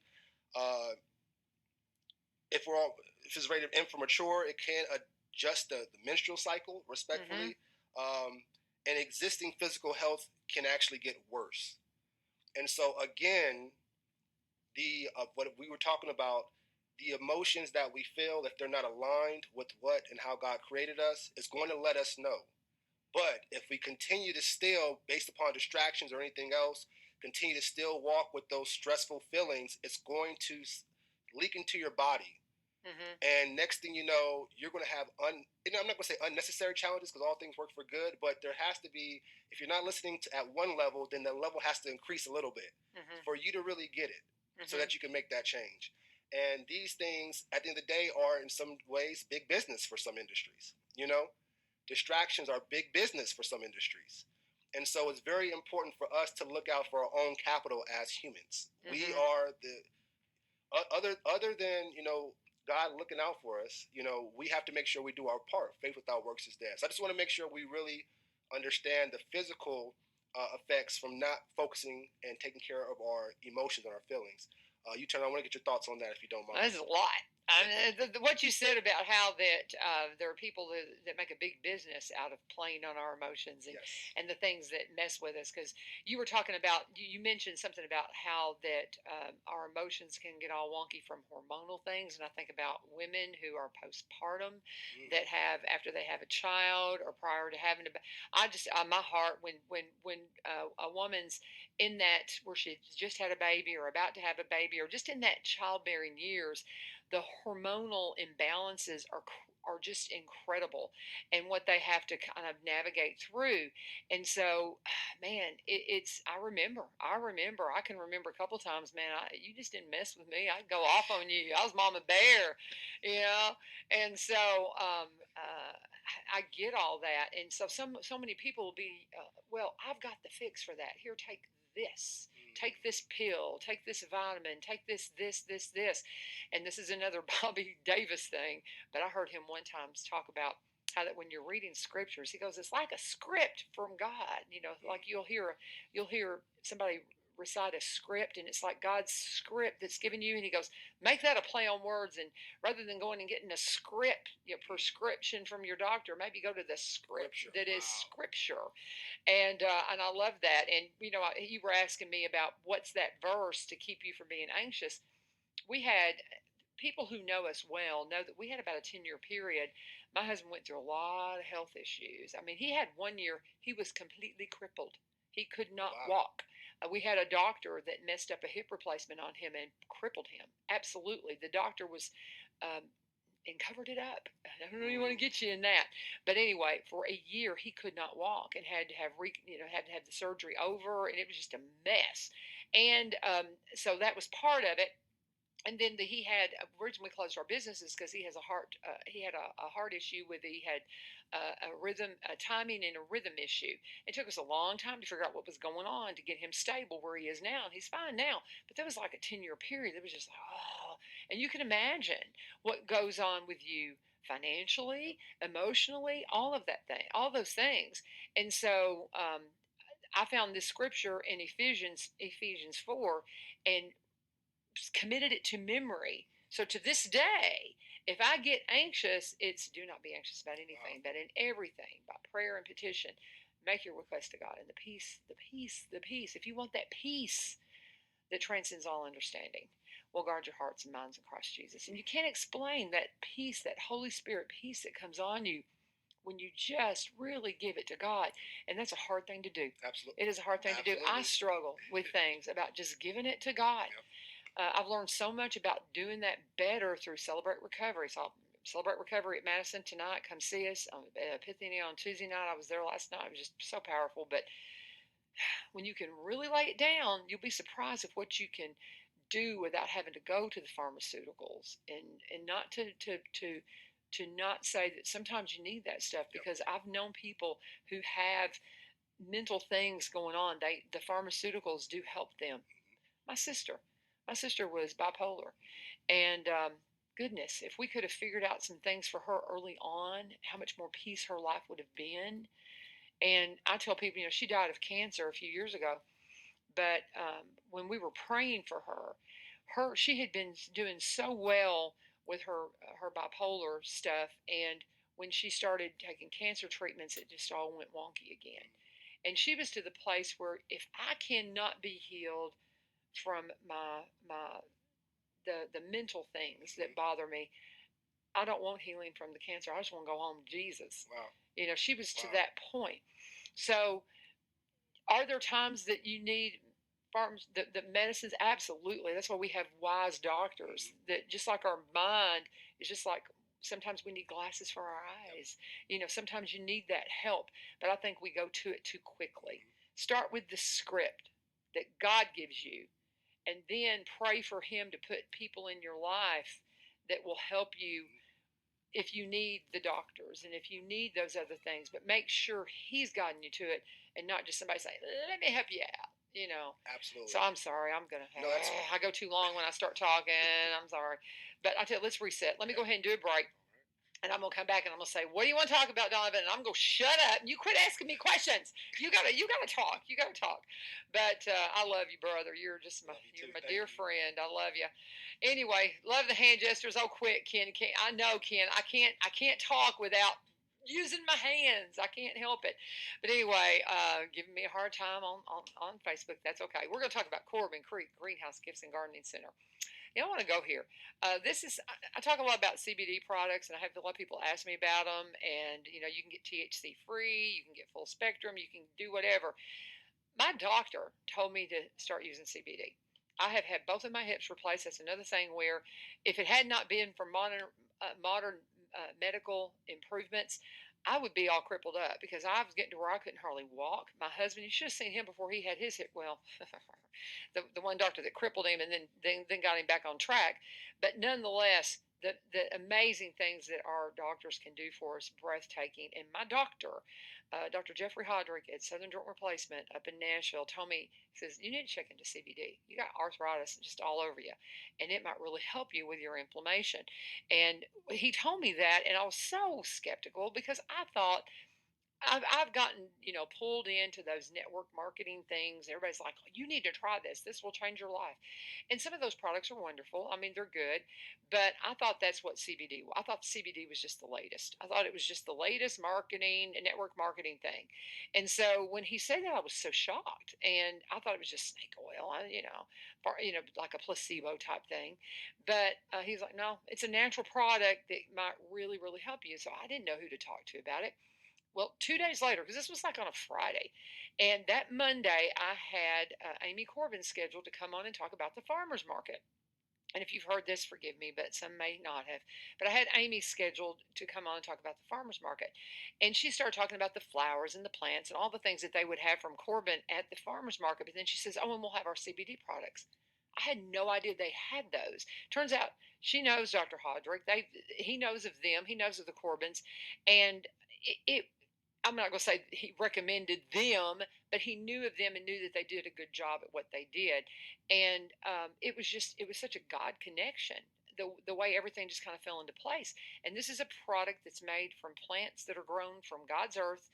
S2: If it's rated M for mature, it can adjust the menstrual cycle respectfully. And existing physical health can actually get worse. And so again, what we were talking about, the emotions that we feel, if they're not aligned with what and how God created us, is going to let us know. But if we continue to still, based upon distractions or anything else, continue to still walk with those stressful feelings, it's going to leak into your body. And next thing you know, you're going to have, I'm not going to say unnecessary challenges because all things work for good, but there has to be, if you're not listening at one level, then the level has to increase a little bit for you to really get it so that you can make that change. And these things, at the end of the day, are in some ways big business for some industries. Distractions are big business for some industries. And so it's very important for us to look out for our own capital as humans. We are other than, God looking out for us, we have to make sure we do our part. Faith without works is dead. So I just want to make sure we really understand the physical effects from not focusing and taking care of our emotions and our feelings. U-Turn, I want to get your thoughts on that if you don't mind.
S1: That's a lot. I mean, what you said about how that there are people that make a big business out of playing on our emotions and the things that mess with us. Because you were talking about, you mentioned something about how that our emotions can get all wonky from hormonal things. And I think about women who are postpartum that have, after they have a child or prior to having my heart, when a woman's in that, where she just had a baby or about to have a baby or just in that childbearing years, the hormonal imbalances are just incredible, and what they have to kind of navigate through. And so, man, I can remember a couple times, man, you just didn't mess with me. I'd go off on you. I was Mama Bear, and so I get all that. And so many people will be, well, I've got the fix for that. Here, take this. Take this pill, take this vitamin, take this. And this is another Bobby Davis thing, but I heard him one time talk about how that when you're reading scriptures, he goes, it's like a script from God. Like you'll hear somebody recite a script, and it's like God's script that's given you, and He goes, make that a play on words, and rather than going and getting a script, prescription from your doctor, maybe go to the script
S2: Scripture.
S1: that is
S2: Wow.
S1: Scripture. And I love that. And you were asking me about what's that verse to keep you from being anxious. We had people who know us well know that we had about a 10-year period. My husband went through a lot of health issues. I mean, he had one year he was completely crippled. He could not
S2: Wow.
S1: walk. We had a doctor that messed up a hip replacement on him and crippled him. Absolutely. The doctor was um, and covered it up. I don't really want to get you in that, but anyway, for a year he could not walk and had to have had to have the surgery over, and it was just a mess. And so that was part of it. And then he had originally closed our businesses because he has a heart. He had a heart issue with he had a rhythm, a timing, and a rhythm issue. It took us a long time to figure out what was going on to get him stable where he is now, and he's fine now. But there was like a 10-year period that was just like, oh, and you can imagine what goes on with you financially, emotionally, all of that thing, all those things. And so I found this scripture in Ephesians 4, and committed it to memory. So to this day, if I get anxious, it's do not be anxious about anything, but in everything, by prayer and petition, make your request to God. And the peace, the peace, the peace. If you want that peace that transcends all understanding, will guard your hearts and minds in Christ Jesus. And you can't explain that peace, that Holy Spirit peace that comes on you when you just really give it to God. And that's a hard thing to do.
S2: Absolutely.
S1: It is a hard thing to do. I struggle with things about just giving it to God.
S2: Yep.
S1: I've learned so much about doing that better through Celebrate Recovery. So I'll Celebrate Recovery at Madison tonight. Come see us on Epiphany on Tuesday night. I was there last night. It was just so powerful. But when you can really lay it down, you'll be surprised at what you can do without having to go to the pharmaceuticals, and not to not say that sometimes you need that stuff, because I've known people who have mental things going on. The pharmaceuticals do help them. My sister, my sister was bipolar, and goodness, if we could have figured out some things for her early on, how much more peace her life would have been. And I tell people, she died of cancer a few years ago, but when we were praying for her, she had been doing so well with her bipolar stuff, and when she started taking cancer treatments, it just all went wonky again. And she was to the place where if I cannot be healed from the mental things that bother me, I don't want healing from the cancer. I just want to go home to Jesus.
S2: Wow.
S1: She was to that point. So, are there times that you need the medicines? Absolutely. That's why we have wise doctors. That just like our mind is just like sometimes we need glasses for our eyes. Sometimes you need that help, but I think we go to it too quickly. Start with the script that God gives you, and then pray for Him to put people in your life that will help you if you need the doctors and if you need those other things. But make sure He's guiding you to it, and not just somebody saying, let me help you out.
S2: Absolutely.
S1: So I'm sorry, I go too long when I start talking. I'm sorry. But I tell you, let's reset. Let me go ahead and do a break. And I'm gonna come back and I'm gonna say, "What do you want to talk about, Donovan?" And I'm gonna shut up. And you quit asking me questions. You gotta talk. You gotta talk. But I love you, brother. You're just you're my dear friend. I love you. Anyway, love the hand gestures. Oh, quick, Ken. I know, Ken. I can't talk without using my hands. I can't help it. But anyway, giving me a hard time on Facebook. That's okay. We're gonna talk about Corbin Creek Greenhouse Gifts and Gardening Center. I want to go here. I talk a lot about CBD products, and I have a lot of people ask me about them. And you can get THC free, you can get full spectrum, you can do whatever. My doctor told me to start using CBD. I have had both of my hips replaced. That's another thing where, if it had not been for modern medical improvements, I would be all crippled up, because I was getting to where I couldn't hardly walk. My husband, you should have seen him before he had his hip. Well, the one doctor that crippled him and then got him back on track. But nonetheless, the amazing things that our doctors can do for us, breathtaking. And my doctor, Dr. Jeffrey Hodrick at Southern Joint Replacement up in Nashville, told me, he says, you need to check into CBD. You got arthritis just all over you, and it might really help you with your inflammation. And he told me that, and I was so skeptical, because I thought, I've gotten, pulled into those network marketing things. Everybody's like, you need to try this. This will change your life. And some of those products are wonderful. I mean, they're good. But I thought that's what CBD, I thought CBD was just the latest. I thought it was just the latest marketing, network marketing thing. And so when he said that, I was so shocked. And I thought it was just snake oil, like a placebo type thing. But he's like, no, it's a natural product that might really, really help you. So I didn't know who to talk to about it. Well, 2 days later, because this was like on a Friday, and that Monday, I had Amy Corbin scheduled to come on and talk about the farmers market. And if you've heard this, forgive me, but some may not have. But I had Amy scheduled to come on and talk about the farmers market. And she started talking about the flowers and the plants and all the things that they would have from Corbin at the farmers market. But then she says, oh, and we'll have our CBD products. I had no idea they had those. Turns out she knows Dr. Hodrick. He knows of them. He knows of the Corbins, and it I'm not going to say he recommended them, but he knew of them and knew that they did a good job at what they did. And it was such a God connection. The way everything just kind of fell into place. And this is a product that's made from plants that are grown from God's earth.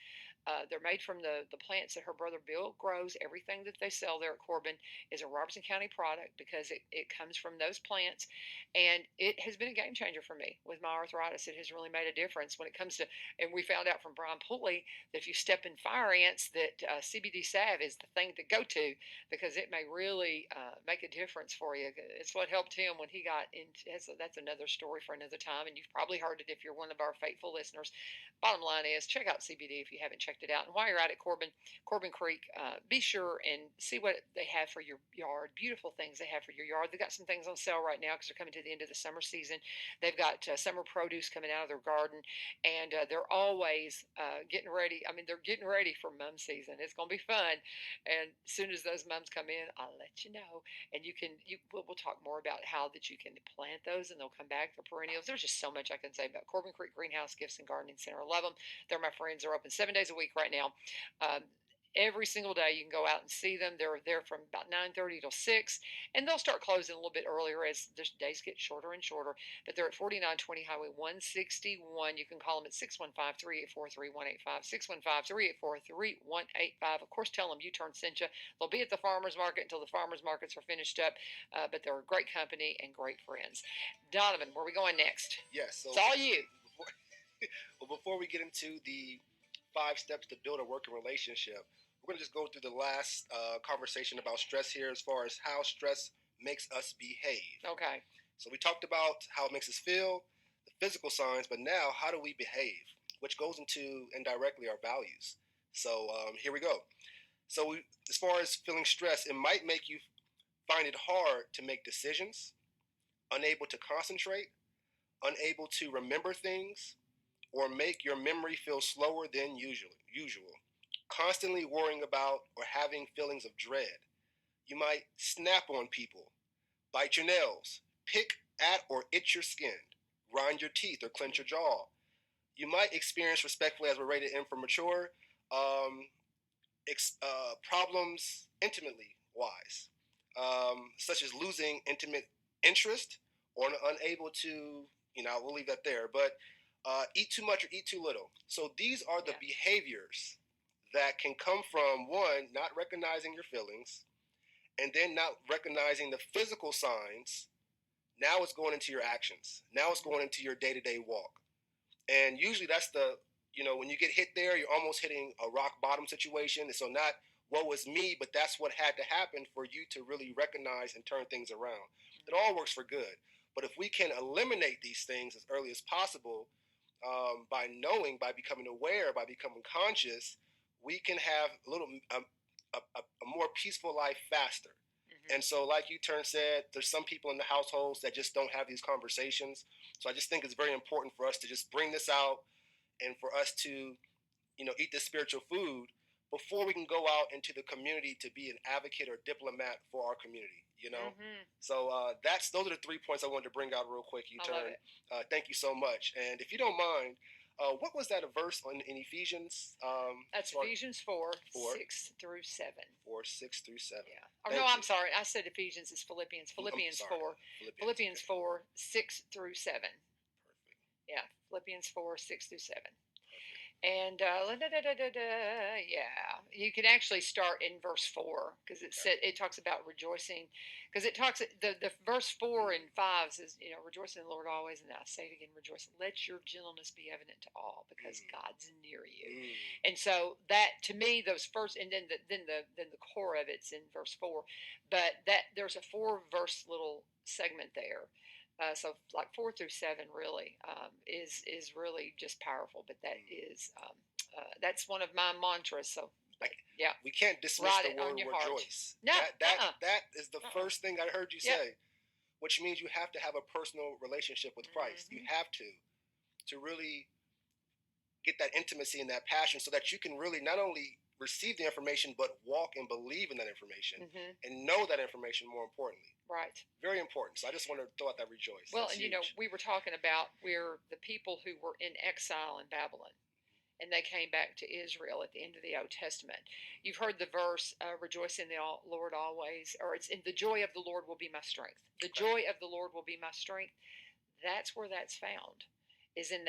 S1: They're made from the plants that her brother Bill grows. Everything that they sell there at Corbin is a Robertson County product because it comes from those plants. And it has been a game changer for me with my arthritis. It has really made a difference when it comes to, and we found out from Brian Pulley that if you step in fire ants, that CBD salve is the thing to go to because it may really make a difference for you. It's what helped him when he got into. That's another story for another time, and you've probably heard it if you're one of our faithful listeners. Bottom line is, check out CBD if you haven't checked it out. And while you're out at Corbin Creek, be sure and see what they have for your yard. Beautiful things they have for your yard. They've got some things on sale right now because they're coming to the end of the summer season. They've got summer produce coming out of their garden, and they're always getting ready. I mean, they're getting ready for mum season. It's going to be fun. And as soon as those mums come in, I'll let you know. And we'll talk more about how that you can plant those and they'll come back. They're perennials. There's just so much I can say about Corbin Creek Greenhouse Gifts and Gardening Center. I love them. They're my friends. They're open 7 days a week right now. Every single day you can go out and see them. They're there from about 9:30 till 6, and they'll start closing a little bit earlier as the days get shorter and shorter. But they're at 4920 Highway 161. You can call them at 615-384-3185, 615-384-3185. Of course, tell them U-Turn sent you. They'll be at the farmers market until the farmers markets are finished up, but they're a great company and great friends. Donovan, where are we going next?
S2: Yes. So
S1: it's all you.
S2: Before we get into the 5 steps to build a working relationship, we're going to just go through the last conversation about stress here as far as how stress makes us behave.
S1: Okay.
S2: So we talked about how it makes us feel, the physical signs, but now how do we behave, which goes into indirectly our values. So here we go. So as far as feeling stress, it might make you find it hard to make decisions, unable to concentrate, unable to remember things, or make your memory feel slower than usual. Constantly worrying about or having feelings of dread. You might snap on people, bite your nails, pick at or itch your skin, grind your teeth or clench your jaw. You might experience, respectfully as we're rated M for mature, problems intimately wise, such as losing intimate interest or unable to, we'll leave that there, but eat too much or eat too little. So these are the behaviors that can come from, one, not recognizing your feelings, and then not recognizing the physical signs. Now it's going into your actions. Now it's going into your day-to-day walk. And usually that's when you get hit there, you're almost hitting a rock bottom situation. And so not what was me, but that's what had to happen for you to really recognize and turn things around. It all works for good. But if we can eliminate these things as early as possible, by knowing, by becoming aware, by becoming conscious, we can have a more peaceful life faster. And so, like U-Turn said, there's some people in the households that just don't have these conversations. So I just think it's very important for us to just bring this out and for us to, eat this spiritual food before we can go out into the community to be an advocate or diplomat for our community. So those are the 3 points I wanted to bring out real quick. U-Turn. Thank you so much. And if you don't mind, what was that a verse in Ephesians?
S1: That's Ephesians 4, 6 through 7.
S2: 4, 6 through 7.
S1: Yeah. Oh, no, I'm sorry. I said Ephesians. It's Philippians. Philippians 4. Philippians 4, 6 through 7.
S2: Perfect.
S1: Yeah. Philippians 4, 6 through 7. And yeah, you can actually start in verse 4 because
S2: Okay.
S1: it talks about rejoicing, because it talks the verse 4 and 5 says, rejoice in the Lord always, and I say it again, rejoice. Let your gentleness be evident to all, because God's near you. And so that, to me, those first, and then the core of it's in verse 4, but that there's a 4 verse little segment there. So like 4 through 7 really is really just powerful. But that's one of my mantras. So yeah,
S2: We can't dismiss
S1: write
S2: the
S1: it on
S2: word
S1: your heart.
S2: rejoice.
S1: No,
S2: That is the first thing I heard you
S1: Yep.
S2: say, which means you have to have a personal relationship with Christ. You have to really get that intimacy and that passion so that you can really not only receive the information but walk and believe in that information and know that information, more importantly.
S1: Right.
S2: Very important. So I just want to throw out that rejoice.
S1: Well,
S2: That's
S1: and
S2: huge.
S1: we were talking about we're the people who were in exile in Babylon, and they came back to Israel at the end of the Old Testament. You've heard the verse, rejoice in the Lord always, or it's in the joy of the Lord will be my strength. The joy of the Lord will be my strength. That's where that's found, is in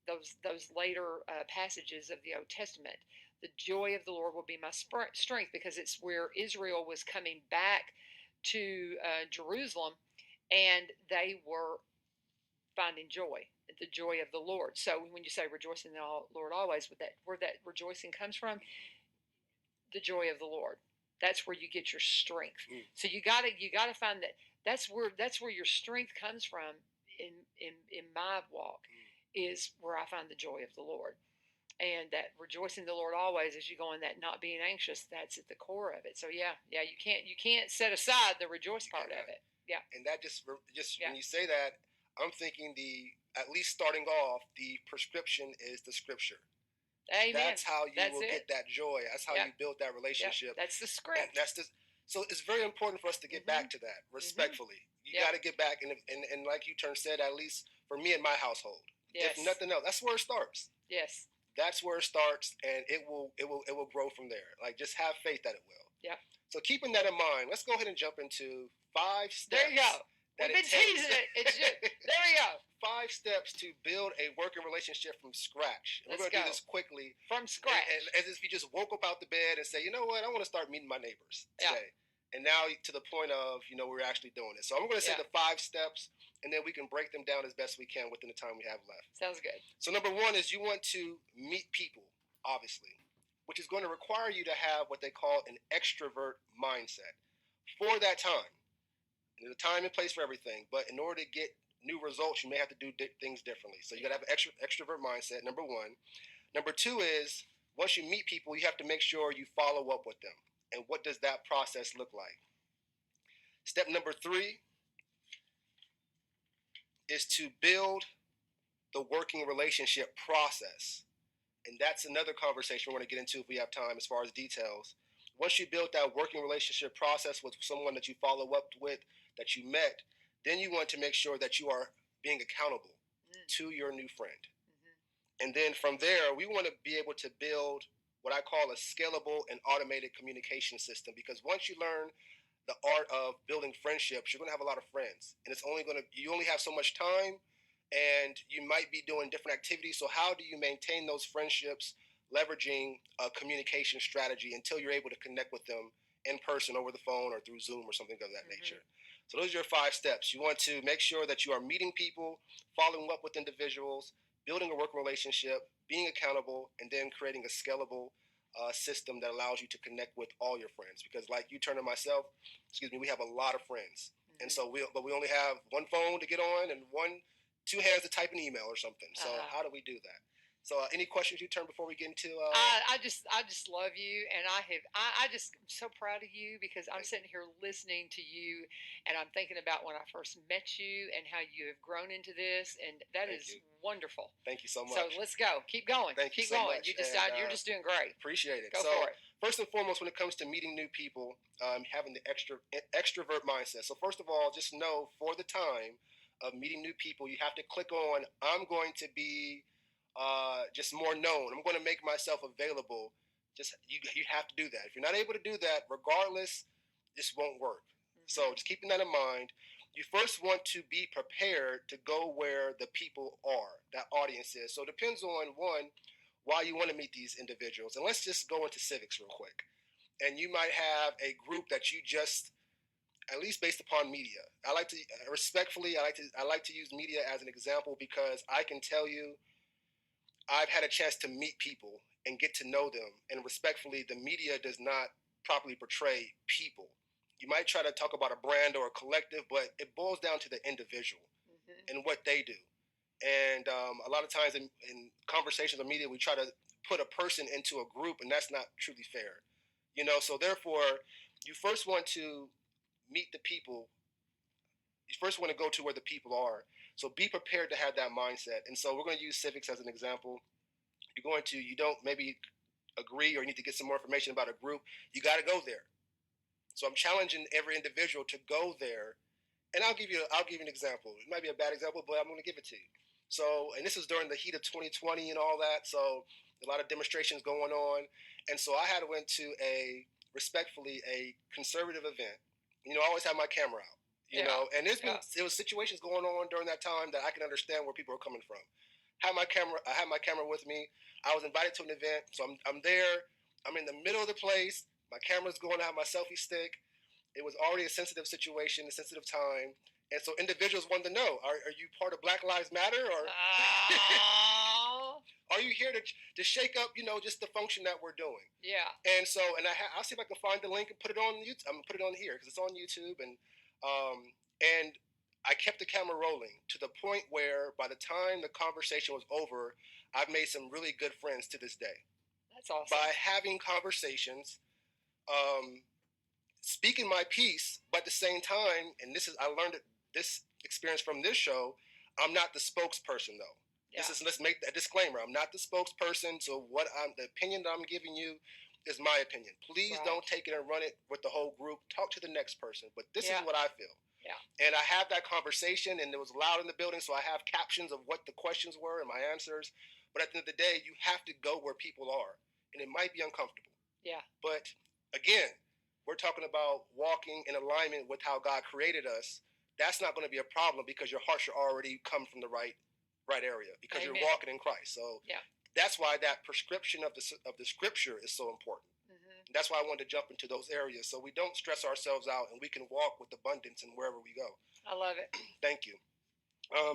S1: those later passages of the Old Testament. The joy of the Lord will be my strength, because it's where Israel was coming back to Jerusalem, and they were finding joy, the joy of the Lord. So when you say rejoice in the Lord always, where that rejoicing comes from, the joy of the Lord. That's where you get your strength. So you gotta find that. That's where your strength comes from. In my walk, is where I find the joy of the Lord. And that rejoicing the Lord always, as you go in that not being anxious, that's at the core of it. So yeah, you can't set aside the rejoice part of it. Yeah.
S2: And that just when you say that, I'm thinking at least starting off, the prescription is the scripture.
S1: Amen.
S2: That's how you will get that joy. That's how you build that relationship.
S1: That's the script.
S2: So it's very important for us to get back to that respectfully. You got to get back, and like U-Turn said, at least for me and my household, if nothing else, that's where it starts.
S1: Yes.
S2: That's where it starts, and it will grow from there. Like, just have faith that it will.
S1: Yeah.
S2: So keeping that in mind, let's go ahead and jump into 5 steps.
S1: There you go. We've been teasing it. There you go.
S2: 5 steps to build a working relationship from scratch. We're going to do this quickly.
S1: From scratch.
S2: And as if you just woke up out the bed and say, you know what, I want to start meeting my neighbors today. And now to the point of, we're actually doing it. So I'm going to say the 5 steps, and then we can break them down as best we can within the time we have left.
S1: Sounds good.
S2: So number 1 is you want to meet people, obviously, which is going to require you to have what they call an extrovert mindset for that time. There's a time and place for everything, but in order to get new results, you may have to do things differently. So you got to have an extrovert mindset, number 1. Number 2 is, once you meet people, you have to make sure you follow up with them. And what does that process look like? Step number 3 is to build the working relationship process. And that's another conversation we're going to get into if we have time as far as details. Once you build that working relationship process with someone that you follow up with, that you met, then you want to make sure that you are being accountable to your new friend. And then from there, we want to be able to build what I call a scalable and automated communication system, because once you learn the art of building friendships, you're going to have a lot of friends, and you only have so much time, and you might be doing different activities. So how do you maintain those friendships leveraging a communication strategy until you're able to connect with them in person, over the phone, or through Zoom or something of that nature? So those are your 5 steps. You want to make sure that you are meeting people, following up with individuals, building a working relationship, being accountable, and then creating a scalable system that allows you to connect with all your friends. Because like U-Turn and myself, we have a lot of friends. And so we only have one phone to get on and 2 hands to type an email or something. So how do we do that? So any questions, U-Turn, before we get into?
S1: I just love you, and I'm so proud of you, because I'm sitting here listening to you, and I'm thinking about when I first met you and how you have grown into this, and that is wonderful.
S2: Thank you so much.
S1: So let's go. Keep going.
S2: Keep going.
S1: You you're just doing great.
S2: Appreciate it.
S1: Go for it.
S2: First and foremost, when it comes to meeting new people, having the extrovert mindset. So first of all, just know, for the time of meeting new people, you have to click on, I'm going to be just more known. I'm going to make myself available. Just you have to do that. If you're not able to do that, regardless, this won't work. So just keeping that in mind, you first want to be prepared to go where the people are, that audience is. So it depends on, one, why you want to meet these individuals. And let's just go into civics real quick. And you might have a group that you just, at least based upon media. I like to respectfully, I like to use media as an example because I can tell you I've had a chance to meet people and get to know them. And respectfully, the media does not properly portray people. You might try to talk about a brand or a collective, but it boils down to the individual and what they do. And a lot of times in conversations with media, we try to put a person into a group, and that's not truly fair. So therefore, you first want to meet the people. You first want to go to where the people are. So be prepared to have that mindset. And so we're going to use civics as an example. You don't maybe agree or need to get some more information about a group. You got to go there. So I'm challenging every individual to go there. And I'll give you an example. It might be a bad example, but I'm going to give it to you. So, and this was during the heat of 2020 and all that. So a lot of demonstrations going on. And so I went to respectfully, a conservative event. I always have my camera out. And there was situations going on during that time that I can understand where people are coming from. I had my camera with me. I was invited to an event, so I'm there. I'm in the middle of the place. My camera's going. I have my selfie stick. It was already a sensitive situation, a sensitive time, and so individuals wanted to know: Are you part of Black Lives Matter, or are you here to shake up, just the function that we're doing?
S1: Yeah.
S2: And so, I'll see if I can find the link and put it on YouTube. I'm gonna put it on here because it's on YouTube, and I kept the camera rolling to the point where by the time the conversation was over, I've made some really good friends to this day.
S1: That's awesome.
S2: By having conversations, speaking my piece, but at the same time, and I learned this experience from this show, I'm not the spokesperson though. Yeah. Let's make that disclaimer. I'm not the spokesperson, so the opinion that I'm giving you is my opinion. Please don't take it and run it with the whole group. Talk to the next person, but this is what I feel.
S1: Yeah.
S2: And I have that conversation, and it was loud in the building, so I have captions of what the questions were and my answers. But at the end of the day, you have to go where people are, and it might be uncomfortable.
S1: Yeah.
S2: But again, we're talking about walking in alignment with how God created us. That's not going to be a problem because your heart should already come from the right area because Amen. You're walking in Christ. So that's why that prescription of the scripture is so important. That's why I wanted to jump into those areas so we don't stress ourselves out and we can walk with abundance and wherever we go.
S1: I love it.
S2: Thank you.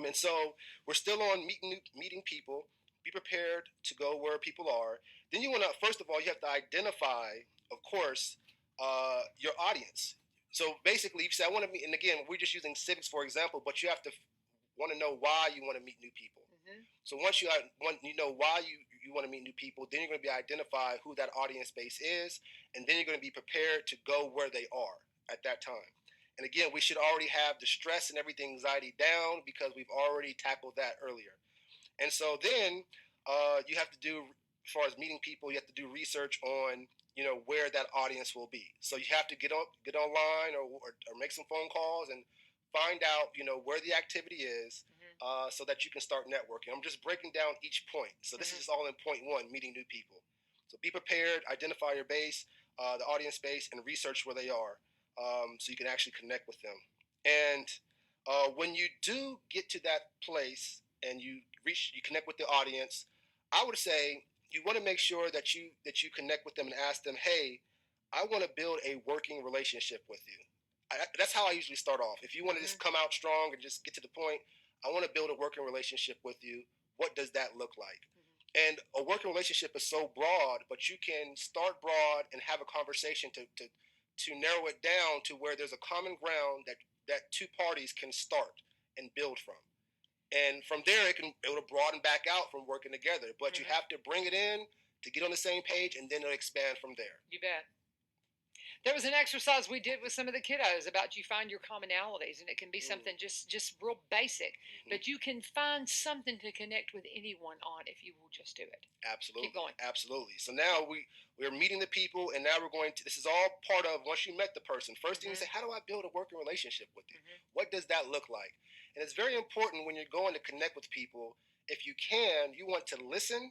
S2: And so we're still on meeting people. Be prepared to go where people are. Then you want to, first of all, you have to identify, of course, your audience. So basically, you say, I want to meet, and again, we're just using civics for example, but you have to want to know why you want to meet new people. So once you know why you want to meet new people, then you're going to be identify who that audience base is, and then you're going to be prepared to go where they are at that time. And again, we should already have the stress and everything, anxiety down because we've already tackled that earlier. And so then you have to do, as far as meeting people, you have to do research on where that audience will be. So you have to get online or make some phone calls and find out where the activity is. So that you can start networking. I'm just breaking down each point. So this is all in point one, meeting new people. So be prepared, identify your base, the audience base, and research where they are so you can actually connect with them. And when you do get to that place and you connect with the audience, I would say you want to make sure that you connect with them and ask them, hey, I want to build a working relationship with you. That's how I usually start off. If you want to just come out strong and just get to the point, I want to build a working relationship with you. What does that look like? And a working relationship is so broad, but you can start broad and have a conversation to narrow it down to where there's a common ground that two parties can start and build from. And from there, it will broaden back out from working together. But you have to bring it in to get on the same page, and then it'll expand from there.
S1: You bet. There was an exercise we did with some of the kiddos about you find your commonalities, and it can be something just real basic, but you can find something to connect with anyone on if you will just do it.
S2: Absolutely.
S1: Keep going.
S2: Absolutely. So now we're meeting the people, and now we're going to, this is all part of once you met the person. First thing you say, how do I build a working relationship with you? What does that look like? And it's very important when you're going to connect with people, if you can, you want to listen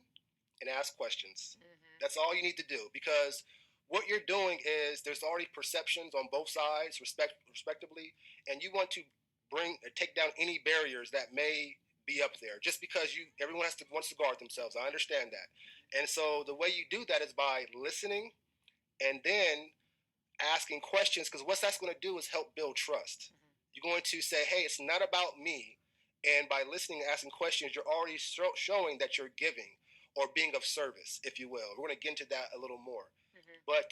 S2: and ask questions. That's all you need to do because what you're doing is there's already perceptions on both sides, respectively, and you want to take down any barriers that may be up there just because everyone wants to guard themselves. I understand that. And so the way you do that is by listening and then asking questions, because what that's going to do is help build trust. You're going to say, hey, it's not about me. And by listening and asking questions, you're already showing that you're giving or being of service, if you will. We're going to get into that a little more. But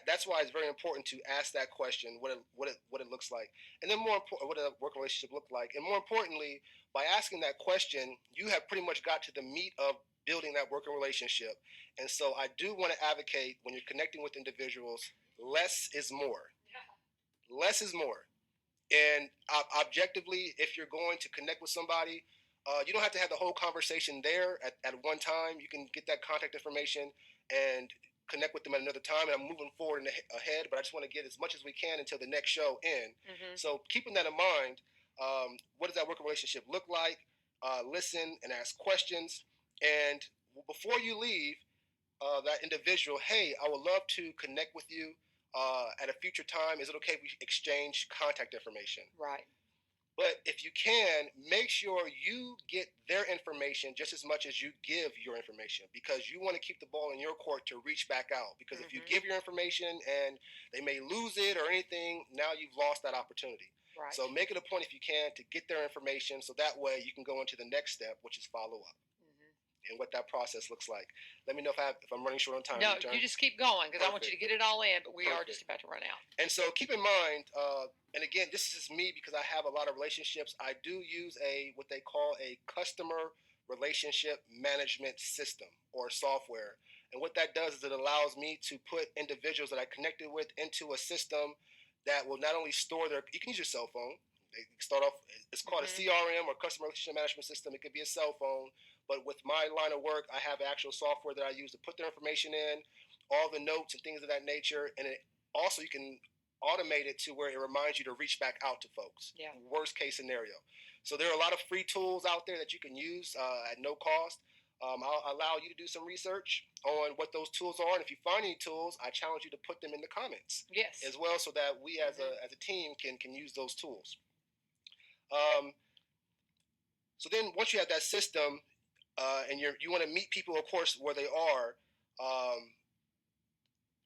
S2: that's why it's very important to ask that question, what it looks like, and then more important, what a working relationship look like, and more importantly, by asking that question, you have pretty much got to the meat of building that working relationship. And so I do want to advocate, when you're connecting with individuals, less is more. Less is more. And objectively, if you're going to connect with somebody, you don't have to have the whole conversation there at one time. You can get that contact information and connect with them at another time. And I'm moving forward ahead, but I just want to get as much as we can until the next show in. So keeping that in mind, what does that working relationship look like? Listen and ask questions. And before you leave that individual, hey, I would love to connect with you at a future time. Is it okay if we exchange contact information?
S1: Right.
S2: But if you can, make sure you get their information just as much as you give your information, because you want to keep the ball in your court to reach back out. Because if you give your information and they may lose it or anything, now you've lost that opportunity.
S1: Right.
S2: So make it a point, if you can, to get their information, so that way you can go into the next step, which is follow up. And what that process looks like. Let me know if I'm running short on time.
S1: No, you just keep going, because I want you to get it all in, but we are just about to run out.
S2: And so keep in mind, and again, this is just me because I have a lot of relationships. I do use what they call a customer relationship management system or software. And what that does is it allows me to put individuals that I connected with into a system that will not only store you can use your cell phone. They start off, it's called a CRM or customer relationship management system. It could be a cell phone. But with my line of work, I have actual software that I use to put their information in, all the notes and things of that nature. And it also, you can automate it to where it reminds you to reach back out to folks.
S1: Yeah.
S2: Worst case scenario. So there are a lot of free tools out there that you can use at no cost. I'll allow you to do some research on what those tools are. And if you find any tools, I challenge you to put them in the comments.
S1: Yes.
S2: As well, so that we as a team can use those tools. So then once you have that system, and you want to meet people, of course, where they are.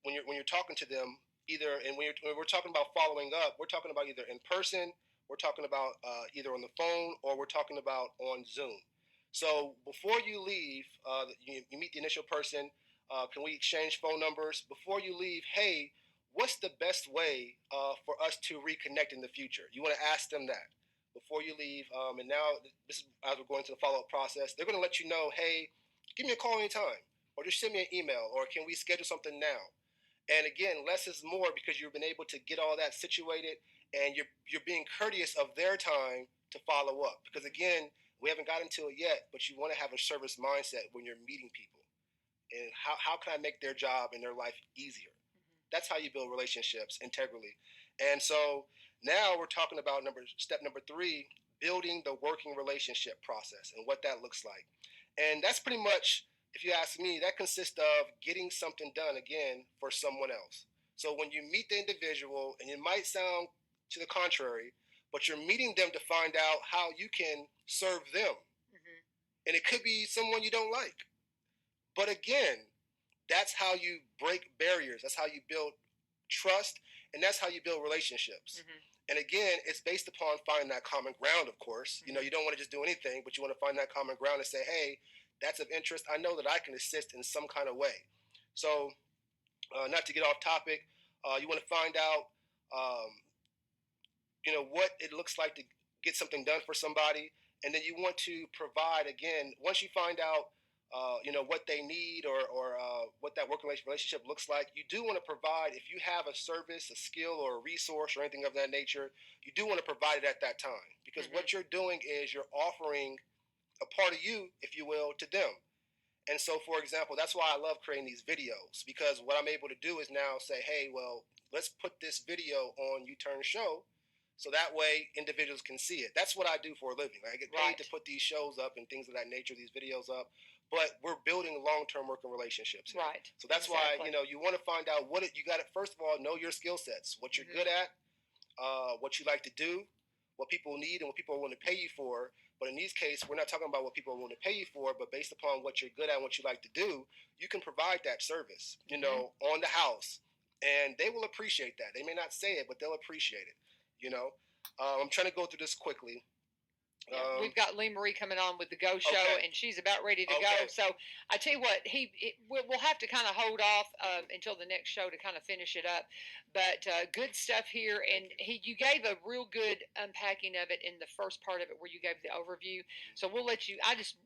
S2: When you're talking to them, when we're talking about following up, we're talking about either in person, we're talking about either on the phone, or we're talking about on Zoom. So before you leave, you meet the initial person. Can we exchange phone numbers? Before you leave, hey, what's the best way for us to reconnect in the future? You want to ask them that before you leave. And now, this is as we're going to the follow-up process. They're going to let you know, hey, give me a call anytime, or just send me an email, or can we schedule something now? And again, less is more, because you've been able to get all that situated, and you're being courteous of their time to follow up. Because again, we haven't gotten to it yet, but you want to have a service mindset when you're meeting people. And how can I make their job and their life easier? That's how you build relationships integrally. And so now we're talking about step number 3, building the working relationship process and what that looks like. And that's pretty much, if you ask me, that consists of getting something done, again, for someone else. So when you meet the individual, and it might sound to the contrary, but you're meeting them to find out how you can serve them. And it could be someone you don't like. But again, that's how you break barriers. That's how you build trust, and that's how you build relationships. And again, it's based upon finding that common ground, of course. You don't want to just do anything, but you want to find that common ground and say, hey, that's of interest. I know that I can assist in some kind of way. So not to get off topic, you want to find out, what it looks like to get something done for somebody. And then you want to provide, again, once you find out, what they need, or what that working relationship looks like, you do want to provide, if you have a service, a skill, or a resource, or anything of that nature, you do want to provide it at that time. Because what you're doing is you're offering a part of you, if you will, to them. And so, for example, that's why I love creating these videos, because what I'm able to do is now say, hey, well, let's put this video on U-Turn Show, so that way individuals can see it. That's what I do for a living. I get paid to put these shows up and things of that nature, these videos up. But we're building long-term working relationships here.
S1: Right.
S2: So that's why, you want to find out you got to, first of all, know your skill sets, what you're good at, what you like to do, what people need, and what people are willing to pay you for. But in these cases, we're not talking about what people are willing to pay you for, but based upon what you're good at and what you like to do, you can provide that service, on the house. And they will appreciate that. They may not say it, but they'll appreciate it. I'm trying to go through this quickly.
S1: Yeah, we've got Lee Marie coming on with the Go Show,
S2: Okay.
S1: and she's about ready to go. So I tell you what, we'll have to kind of hold off until the next show to kind of finish it up. But good stuff here, and you gave a real good unpacking of it in the first part of it where you gave the overview. So we'll let you. I just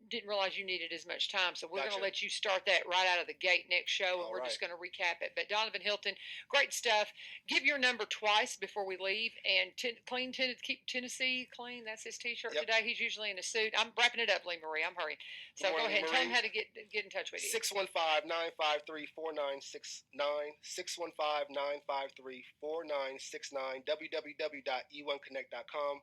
S1: didn't realize you needed as much time, so we're going to let you start that right out of the gate next show, and we're just going to recap it. But Danavan Hylton, great stuff. Give your number twice before we leave, and keep Tennessee clean. That's his T-shirt today. He's usually in a suit. I'm wrapping it up, Lee Marie. I'm hurrying. So go ahead and tell him how to get in touch with you.
S2: 615-953-4969, 615-953-4969, www.e1connect.com.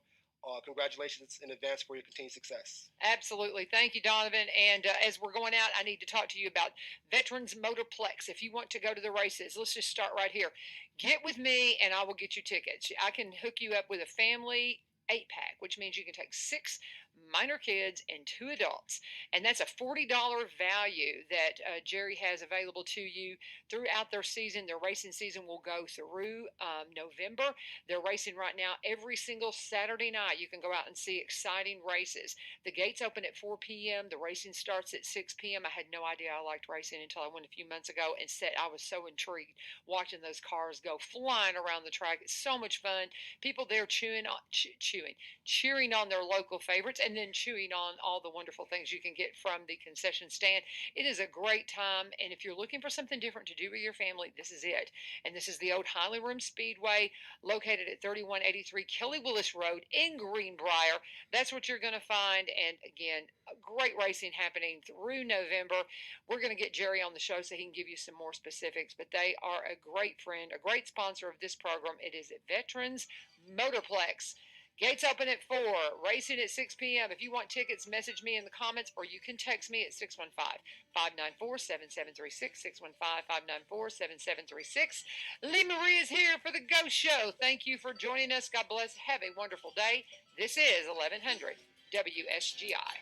S2: Congratulations in advance for your continued success.
S1: Absolutely. Thank you, Danavan. And as we're going out, I need to talk to you about Veterans Motorplex. If you want to go to the races, let's just start right here. Get with me and I will get you tickets. I can hook you up with a family 8-pack, which means you can take 6 minor kids and 2 adults. And that's a $40 value that Jerry has available to you throughout their season. Their racing season will go through November. They're racing right now every single Saturday night. You can go out and see exciting races. The gates open at 4 p.m. The racing starts at 6 p.m. I had no idea I liked racing until I went a few months ago and I was so intrigued watching those cars go flying around the track. It's so much fun. People there cheering on their local favorites, and then chewing on all the wonderful things you can get from the concession stand. It is a great time, and if you're looking for something different to do with your family, this is it. And this is the old Highland Room Speedway, located at 3183 Kelly Willis Road in Greenbrier. That's what you're going to find. And again, great racing happening through November. We're going to get Jerry on the show so he can give you some more specifics, but they are a great friend, a great sponsor of this program. It is Veterans Motorplex. Gates open at 4, racing at 6 p.m. If you want tickets, message me in the comments, or you can text me at 615-594-7736, 615-594-7736. Lee Marie is here for the Go Show. Thank you for joining us. God bless. Have a wonderful day. This is 1100 WSGI.